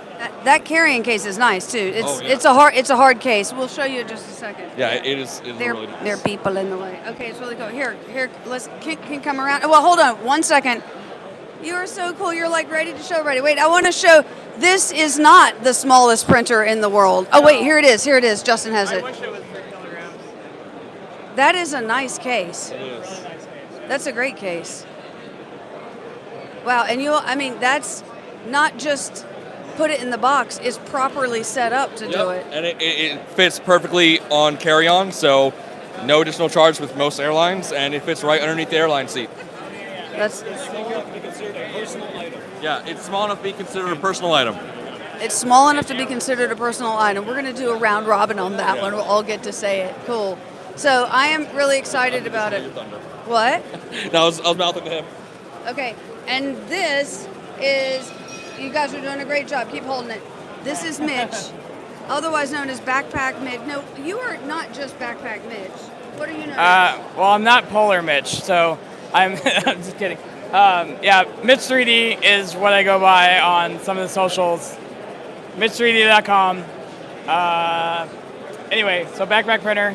That carrying case is nice too. It's a hard case. We'll show you in just a second. Yeah, it is really nice. There are people in the way. Okay, it's really cool. Here, can come around. Well, hold on 1 second. You are so cool. You're like ready to show ready. Wait, I want to show. This is not the smallest printer in the world. Oh wait, here it is. Here it is. Justin has it. I wish it was 3 kilograms. That is a nice case. It is. That's a great case. Wow, and that's not just put it in the box, it's properly set up to do it. And it fits perfectly on carry-on, so no additional charge with most airlines, and it fits right underneath the airline seat. That's Yeah, it's small enough to be considered a personal item. It's small enough to be considered a personal item. We're going to do a round robin on that one. We'll all get to say it. Cool. So I am really excited about it. What? No, I was mouthing to him. Okay, and this is, you guys are doing a great job. Keep holding it. This is Mitch, otherwise known as Backpack Mitch. No, you are not just Backpack Mitch. What are you known as? Well, I'm not Polar Mitch, so I'm just kidding. Mitch 3D is what I go by on some of the socials. Mitch3D.com. Anyway, so backpack printer.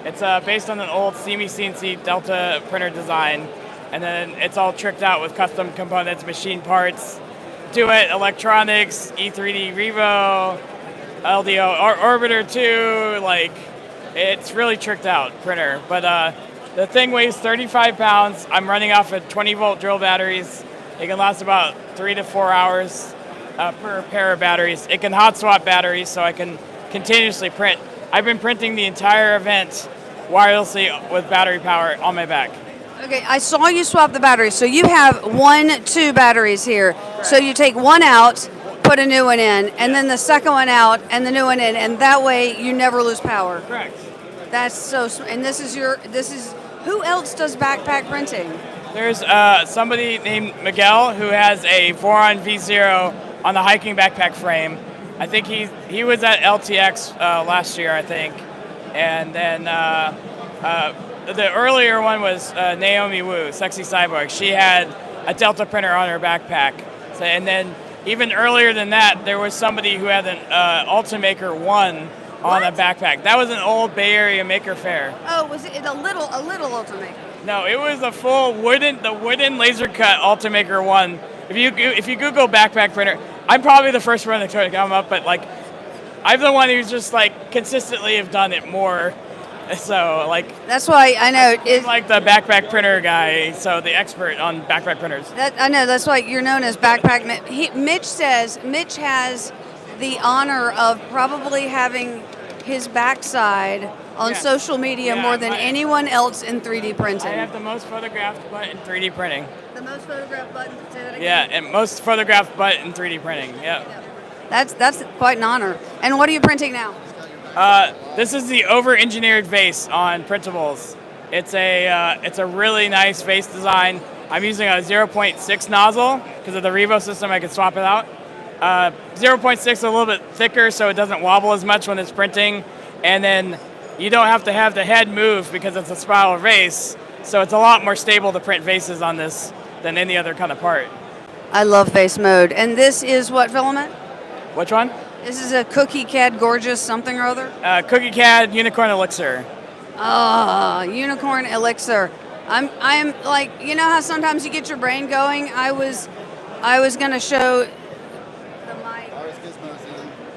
It's based on an old CNC Delta printer design, and then it's all tricked out with custom components, machine parts, Do-It, electronics, E3D Revo, LDO Orbiter 2, like, it's really tricked out printer. But the thing weighs 35 pounds. I'm running off of 20-volt drill batteries. It can last about 3 to 4 hours per pair of batteries. It can hot swap batteries, so I can continuously print. I've been printing the entire event wirelessly with battery power on my back. Okay, I saw you swap the batteries. So you have 2 batteries here. So you take one out, put a new one in, and then the second one out and the new one in, and that way you never lose power. Correct. That's so, and this is, who else does backpack printing? There's somebody named Miguel who has a Voron V0 on the hiking backpack frame. I think he was at LTX last year, I think. And then the earlier one was Naomi Wu, Sexy Cyborg. She had a Delta printer on her backpack. So, and then even earlier than that, there was somebody who had an Ultimaker 1 on a backpack. That was an old Bay Area Maker Fair. Oh, was it a little Ultimaker? No, it was a full wooden laser cut Ultimaker 1. If you Google backpack printer, I'm probably the first one to come up, but like, I'm the one who's just like consistently have done it more. So like, that's why I know it's like the backpack printer guy, so the expert on backpack printers. I know that's why you're known as Backpack Mitch. Mitch says Mitch has the honor of probably having his backside on social media more than anyone else in 3D printing. I have the most photographed butt in 3D printing. The most photographed butt. Say that again. Yeah, and most photographed butt in 3D printing. Yeah. That's quite an honor. And what are you printing now? This is the over-engineered vase on printables. It's a really nice vase design. I'm using a 0.6 nozzle because of the Revo system. I can swap it out. 0.6 a little bit thicker, so it doesn't wobble as much when it's printing. And then you don't have to have the head move because it's a spiral vase. So it's a lot more stable to print vases on this than any other kind of part. I love vase mode. And this is what filament? Which one? This is a Cookie CAD Gorgeous something or other? Cookie CAD Unicorn Elixir. Ah, Unicorn Elixir. I'm like, you know how sometimes you get your brain going? I was gonna show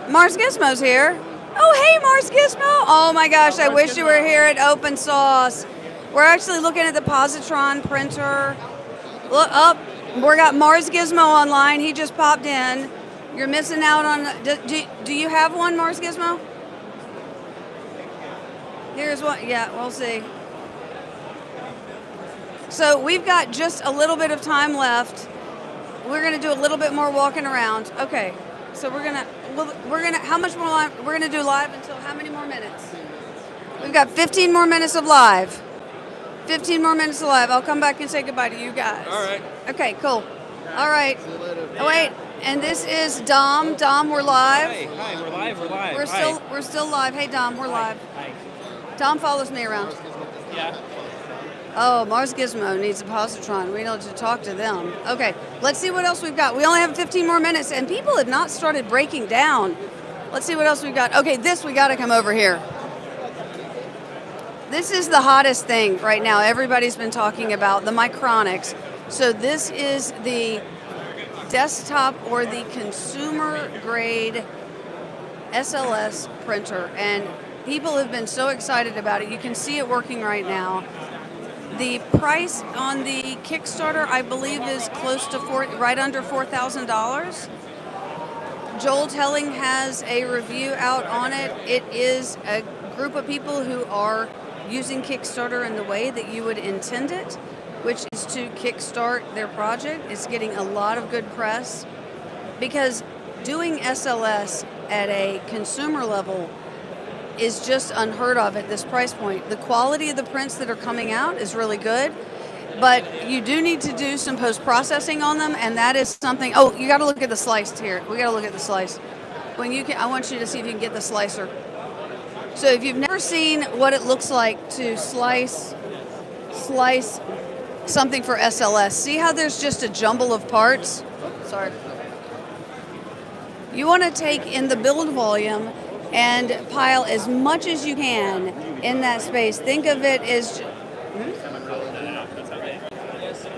Mars Gizmo's here. Oh, hey, Mars Gizmo. Oh my gosh, I wish you were here at OpenSauce. We're actually looking at the positron printer. Look up, we got Mars Gizmo online. He just popped in. You're missing out on, do you have one, Mars Gizmo? Here's one, yeah, we'll see. So we've got just a little bit of time left. We're gonna do a little bit more walking around. Okay, so we're gonna, how much more live? We're gonna do live until how many more minutes? We've got 15 more minutes of live. 15 more minutes of live. I'll come back and say goodbye to you guys. All right. Okay, cool. All right. Oh, wait, and this is Dom. Dom, we're live. Hi, we're live. We're still live. Hey, Dom, we're live. Hi. Dom follows me around. Yeah. Oh, Mars Gizmo needs a positron. We need to talk to them. Okay, let's see what else we've got. We only have 15 more minutes, and people have not started breaking down. Let's see what else we've got. Okay, this, we got to come over here. This is the hottest thing right now. Everybody's been talking about the Micronics. So this is the desktop or the consumer grade SLS printer, and people have been so excited about it. You can see it working right now. The price on the Kickstarter, I believe, is close to right under $4,000. Joel Telling has a review out on it. It is a group of people who are using Kickstarter in the way that you would intend it, which is to kickstart their project. It's getting a lot of good press because doing SLS at a consumer level is just unheard of at this price point. The quality of the prints that are coming out is really good, but you do need to do some post-processing on them, and that is something. Oh, you got to look at the slice here. We got to look at the slice. When you can, I want you to see if you can get the slicer. So if you've never seen what it looks like to slice something for SLS, see how there's just a jumble of parts? Sorry. You want to take in the build volume and pile as much as you can in that space. Think of it as...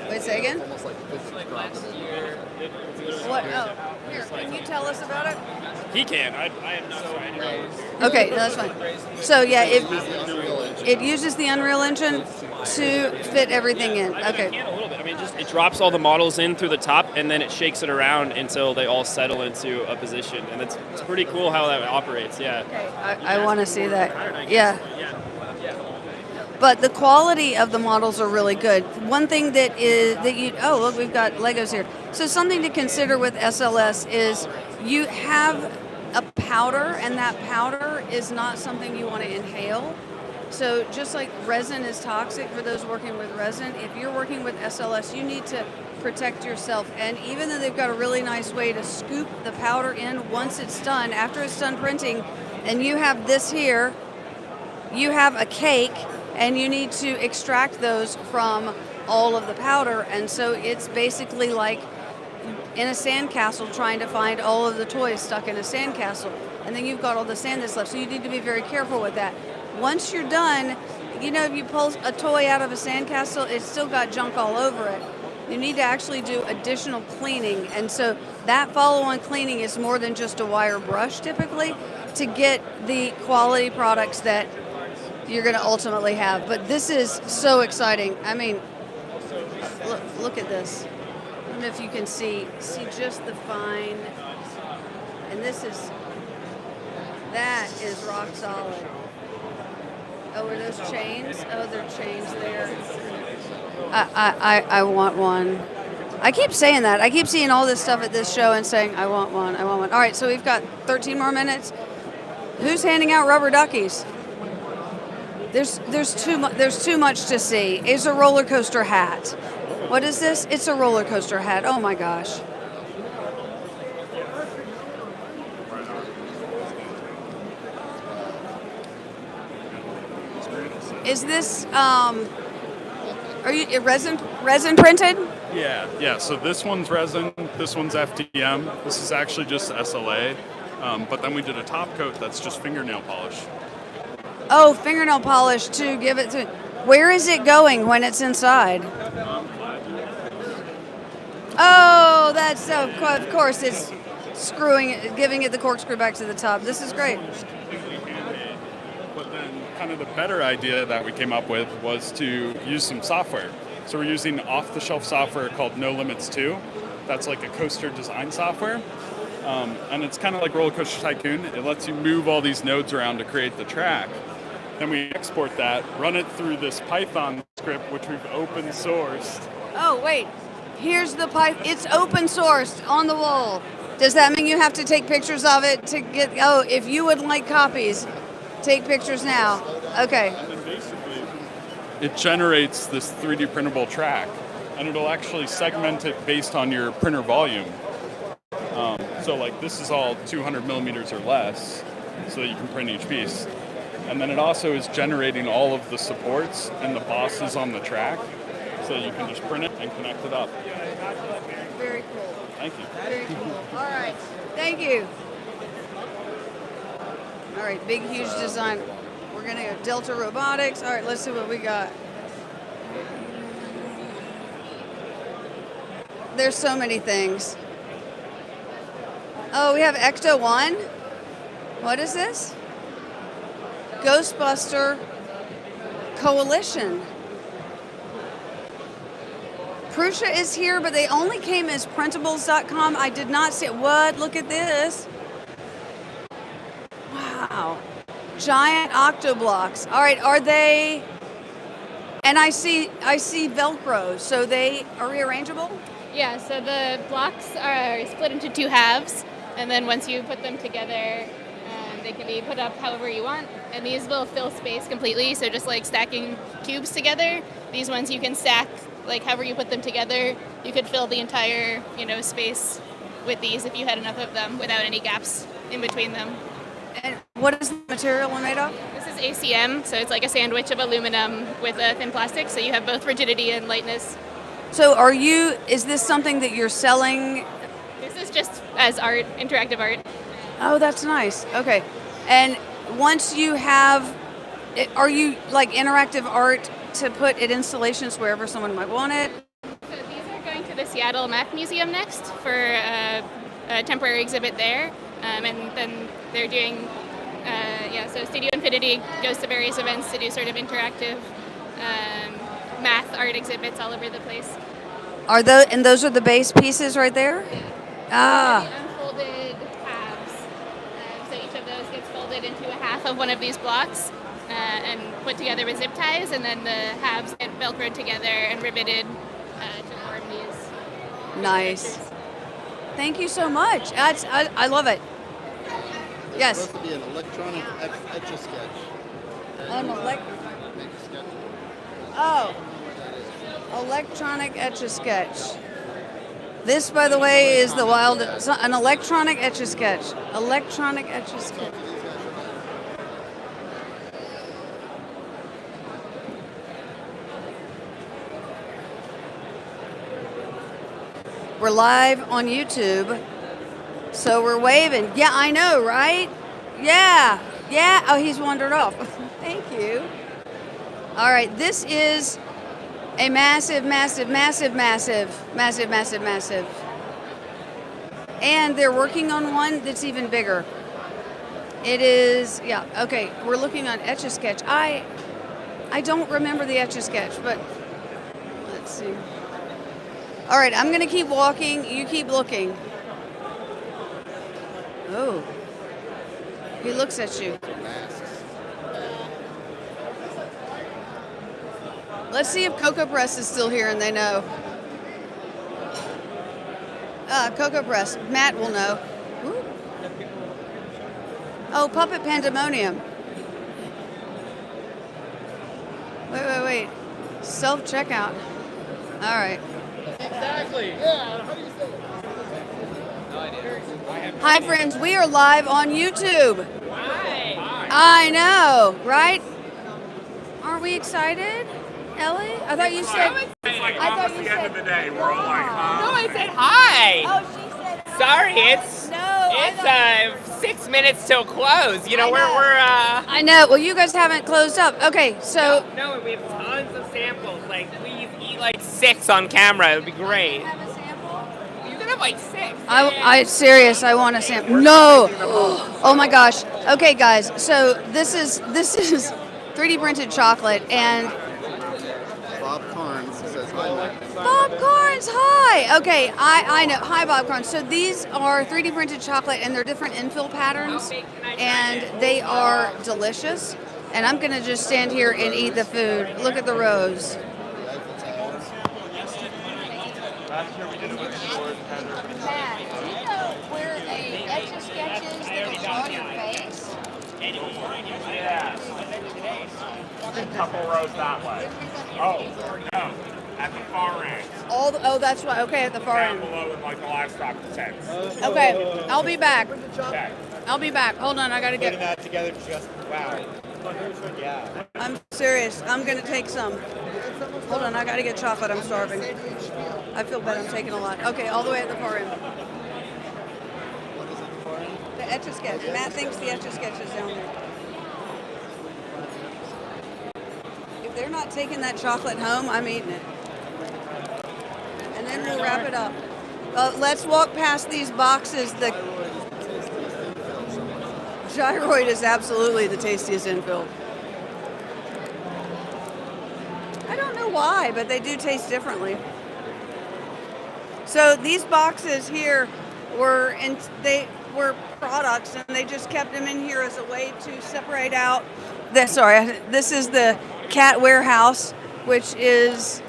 Wait, say again? What? Oh, here, can you tell us about it? He can. I am not trying to. Okay, no, that's fine. So yeah, it uses the Unreal Engine to fit everything in. Okay. It can a little bit. I mean, just it drops all the models in through the top, and then it shakes it around until they all settle into a position, and it's pretty cool how that operates. Yeah. Okay. I want to see that. Yeah. But the quality of the models are really good. One thing that you look, we've got Legos here. So something to consider with SLS is you have a powder, and that powder is not something you want to inhale. So just like resin is toxic for those working with resin, if you're working with SLS, you need to protect yourself. And even though they've got a really nice way to scoop the powder in once it's done, after it's done printing, and you have this here, you have a cake, and you need to extract those from all of the powder. And so it's basically like in a sandcastle trying to find all of the toys stuck in a sandcastle. And then you've got all the sand that's left. So you need to be very careful with that. Once you're done, you know, if you pull a toy out of a sandcastle, it's still got junk all over it. You need to actually do additional cleaning. And so that follow-on cleaning is more than just a wire brush typically to get the quality products that you're going to ultimately have. But this is so exciting. I mean, look at this. I don't know if you can see just the fine, and that is rock solid. Oh, are those chains? Oh, they're chains there. I want one. I keep saying that. I keep seeing all this stuff at this show and saying, I want one, I want one. All right, so we've got 13 more minutes. Who's handing out rubber duckies? There's too much to see. It's a roller coaster hat. What is this? It's a roller coaster hat. Oh my gosh. is this are you resin printed? Yeah. So this one's resin, this one's FDM. This is actually just SLA. But then we did a top coat that's just fingernail polish. Oh, fingernail polish to give it to. Where is it going when it's inside? Oh, that's so. Of course, it's screwing it, giving it the corkscrew back to the top. This is great. But then kind of the better idea that we came up with was to use some software. So we're using off-the-shelf software called No Limits 2. That's like a coaster design software. And it's kind of like Roller Coaster Tycoon. It lets you move all these nodes around to create the track. Then we export that, run it through this Python script, which we've open sourced. Oh, wait. Here's the pipe. It's open sourced on the wall. Does that mean you have to take pictures of it to get? Oh, if you would like copies, take pictures now. Okay. And then basically, it generates this 3D printable track, and it'll actually segment it based on your printer volume. So like this is all 200 millimeters or less, so that you can print each piece. And then it also is generating all of the supports and the bosses on the track, so you can just print it and connect it up. Very cool. Thank you. Very cool. All right. Thank you. All right. Big, huge design. We're going to go Delta Robotics. All right. Let's see what we got. There's so many things. Oh, we have Ecto 1. What is this? Ghostbuster Coalition. Prusa is here, but they only came as printables.com. I did not see it. What? Look at this. Wow. Giant octoblocks. All right, are they... And I see Velcro, so they are rearrangeable? Yeah, so the blocks are split into two halves, and then once you put them together, they can be put up however you want. And these will fill space completely, so just like stacking cubes together, these ones you can stack like however you put them together. You could fill the entire, space with these if you had enough of them without any gaps in between them. And what is the material made of? This is ACM, so it's like a sandwich of aluminum with a thin plastic, so you have both rigidity and lightness. So is this something that you're selling? This is just as art, interactive art. Oh, that's nice. Okay. And once you have, are you like interactive art to put at installations wherever someone might want it? So these are going to the Seattle Math Museum next for a temporary exhibit there. And then they're doing, so Studio Infinity goes to various events to do sort of interactive math art exhibits all over the place. And those are the base pieces right there? Yeah. Ah. The unfolded halves. So each of those gets folded into a half of one of these blocks and put together with zip ties, and then the halves get velcroed together and riveted to form these. Nice. Thank you so much. I love it. Yes. It's supposed to be an electronic etch-a-sketch. Electronic etch-a-sketch. This, by the way, is an electronic etch-a-sketch. Electronic etch-a-sketch. We're live on YouTube, so we're waving. Yeah, I know, right? Yeah. Oh, he's wandered off. Thank you. All right, this is a massive. And they're working on one that's even bigger. It is, okay, we're looking on Etch-a-Sketch. I don't remember the Etch-a-Sketch, but let's see. All right, I'm going to keep walking. You keep looking. Oh. He looks at you. Let's see if Cocoa Press is still here and they know. Cocoa Press. Matt will know. Ooh. Oh, Puppet Pandemonium. Wait. Self-checkout. All right. Exactly. Yeah. How do you say it? No idea. Hi, friends. We are live on YouTube. Hi. I know, right? Aren't we excited, Ellie? I thought you said. I thought you said. Of the day, we're all like, No, I said hi. Oh, she said. Sorry, it's No, 6 minutes till close. You know, we're I know. Well, you guys haven't closed up. Okay, so. no, we have tons of samples. Like, please eat like 6 on camera. It would be great. You can have like 6. I serious. I want a sample. No. Oh my gosh. Okay, guys. So this is 3D printed chocolate, and Bob Carnes says hi. Bob Carnes, hi. Okay, I know. Hi, Bob Carnes. So these are 3D printed chocolate, and they're different infill patterns, and they are delicious. And I'm gonna just stand here and eat the food. Look at the rows. Last year we did it with stores. Matt, do you know where a Etch-a-Sketch is that will draw your face? Yeah. A couple rows that way. Oh, no. At the far end. Oh, that's why. Okay, at the far Down end. below in like the livestock tents. Okay, I'll be back. Okay. I'll be back. Hold on, I gotta Putting get. that together just wow. Yeah. I'm serious. I'm gonna take some. Hold on, I gotta get chocolate. I'm starving. I feel bad. I'm taking a lot. Okay, all the way at the far end. The Etch-a-Sketch. Matt thinks the Etch-a-Sketch is down there. If they're not taking that chocolate home, I'm eating it. And then we'll wrap it up. Let's walk past these boxes. The gyroid is absolutely the tastiest infill. I don't know why, but they do taste differently. So these boxes here they were products, and they just kept them in here as a way to separate out. This is the Cat Warehouse, which is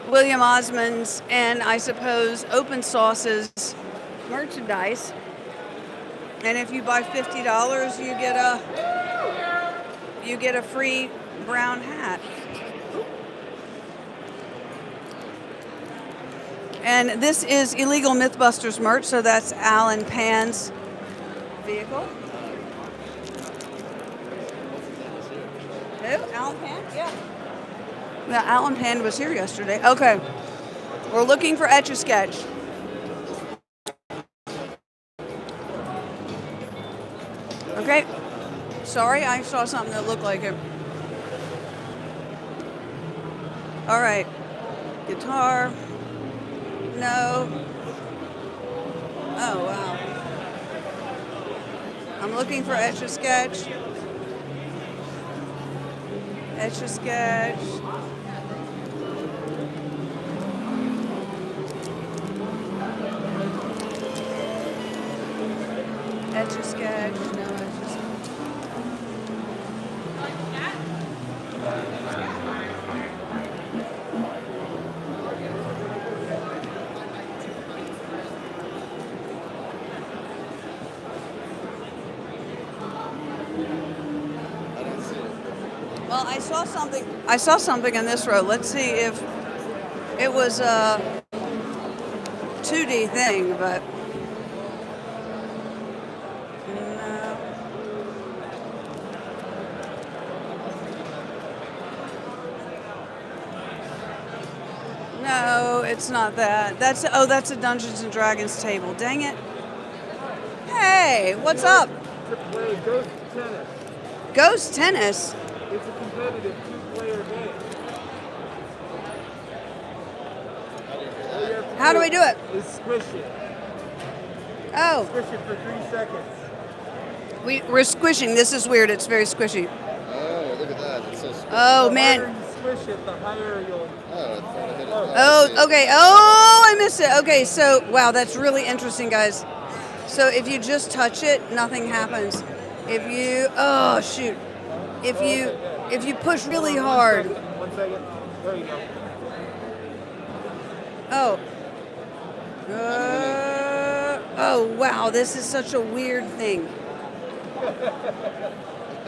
William Osmond's and I suppose OpenSauce's merchandise. And if you buy $50, you get a free brown hat. And this is Illegal Mythbusters merch, so that's Alan Pan's vehicle. Who? Alan Pan? Yeah. Yeah, Alan Pan was here yesterday. Okay. We're looking for Etch-a-Sketch. Okay. Sorry, I saw something that looked like it. All right. Guitar. No. Oh, wow. I'm looking for Etch-a-Sketch. Etch-a-Sketch. Etch-a-Sketch. No Etch-a-Sketch. Well, I saw something in this row. Let's see if it was a 2D thing, but no. No, it's not that. That's a Dungeons and Dragons table. Dang it. Hey, what's up? To play Ghost Tennis. Ghost Tennis? It's a competitive 2-player game. How do we do it? Is squish it. Oh. Squish it for 3 seconds. We're squishing. This is weird. It's very squishy. Oh, look at that. It's so squishy. Oh, The man. harder you squish it, the higher you'll... Oh, I thought I hit it. Oh, okay. Oh, I missed it. Okay, so, wow, that's really interesting, guys. So if you just touch it, nothing happens. If you, oh, shoot. If you push really hard. 1 second. There you go. Oh. Oh, wow, this is such a weird thing.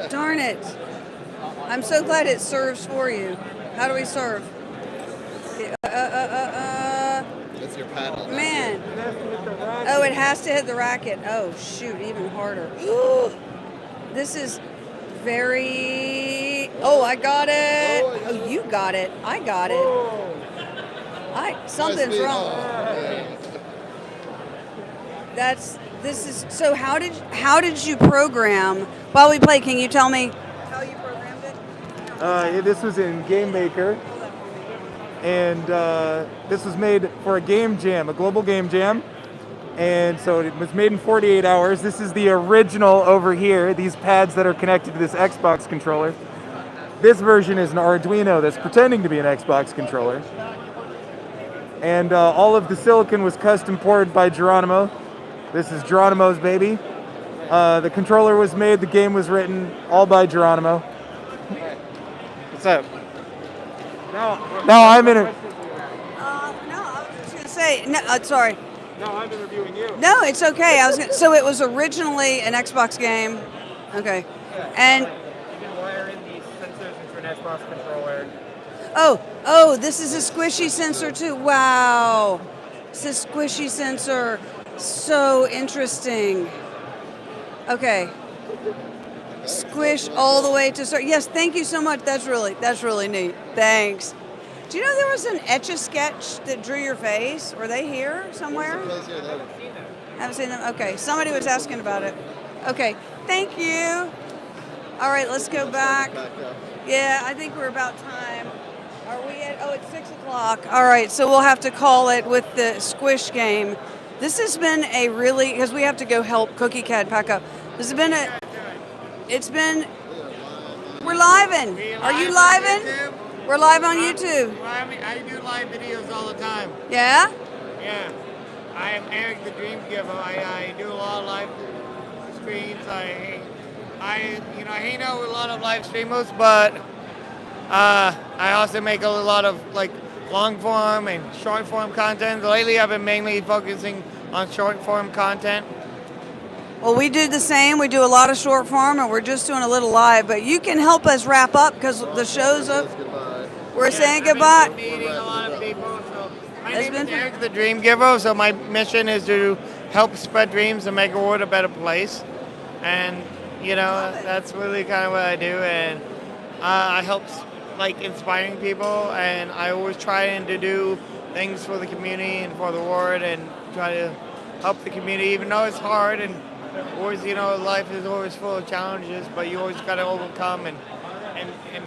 Darn it. I'm so glad it serves for you. How do we serve? That's your paddle. Man. Oh, it has to hit the racket. Oh, shoot, even harder. This is very... Oh, I got it. Oh, you got it. I got it. Something's wrong. So how did you program while we play? Can you tell me how you programmed it? This was in Game Maker, and this was made for a game jam, a global game jam. And so it was made in 48 hours. This is the original over here, these pads that are connected to this Xbox controller. This version is an Arduino that's pretending to be an Xbox controller. And all of the silicon was custom ported by Geronimo. This is Geronimo's baby. The controller was made, the game was written, all by Geronimo. What's up? No, I'm in it. Say no. Sorry. No, I'm interviewing you. No, it's okay. So it was originally an Xbox game. Okay. And You can wire in these sensors into an Xbox controller. oh, this is a squishy sensor too. Wow. It's a squishy sensor. So interesting. Okay. Squish all the way to start. Yes, thank you so much. That's really neat. Thanks. Do you know there was an Etch-a-Sketch that drew your face? Were they here somewhere? Haven't seen them? Okay, somebody was asking about it. Okay, thank you. All right, let's go back. Yeah, I think we're about time. Are we at, it's 6 o'clock. All right, so we'll have to call it with the squish game. This has been a really, because we have to go help Cookie Cat pack up. This has been we're living. Are you living? We're live on YouTube. I do live videos all the time. Yeah? Yeah. I am Eric the Dream Giver. I do a lot of live streams. I hang out with a lot of live streamers, but I also make a lot of like long form and short form content. Lately, I've been mainly focusing on short form content. Well, we do the same. We do a lot of short form, and we're just doing a little live. But you can help us wrap up because the show's up. We're saying goodbye. I've been meeting a lot of people. So my name is Eric the Dream Giver. So my mission is to help spread dreams and make the world a better place. And that's really kind of what I do. And I help inspiring people. And I always try to do things for the community and for the world, and try to help the community, even though it's hard and always, life is always full of challenges, but you always got to overcome and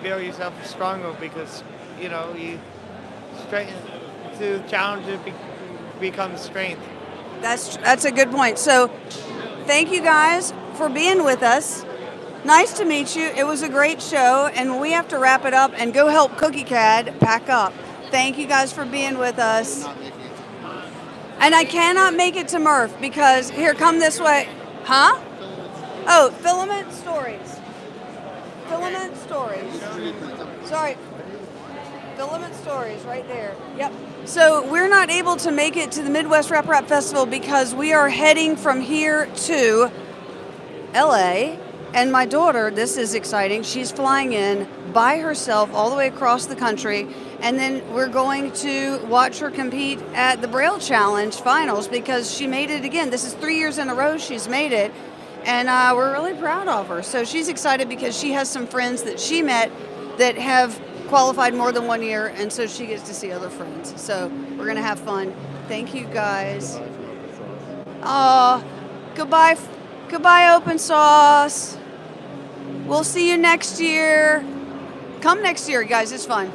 build yourself stronger, because you strengthen through challenges becomes strength. That's a good point. So thank you guys for being with us. Nice to meet you. It was a great show, and we have to wrap it up and go help Cookie Cat pack up. Thank you guys for being with us. And I cannot make it to Murph because, here, come this way. Huh? Oh, Filament Stories. Filament Stories. Sorry. Filament Stories right there. Yep. So we're not able to make it to the Midwest Rap Rap Festival because we are heading from here to LA. And my daughter, this is exciting, she's flying in by herself all the way across the country. And then we're going to watch her compete at the Braille Challenge finals because she made it again. This is 3 years in a row she's made it. And we're really proud of her. So she's excited because she has some friends that she met that have qualified more than 1 year. And so she gets to see other friends. So we're going to have fun. Thank you, guys. Goodbye, OpenSauce. We'll see you next year. Come next year, guys. It's fun.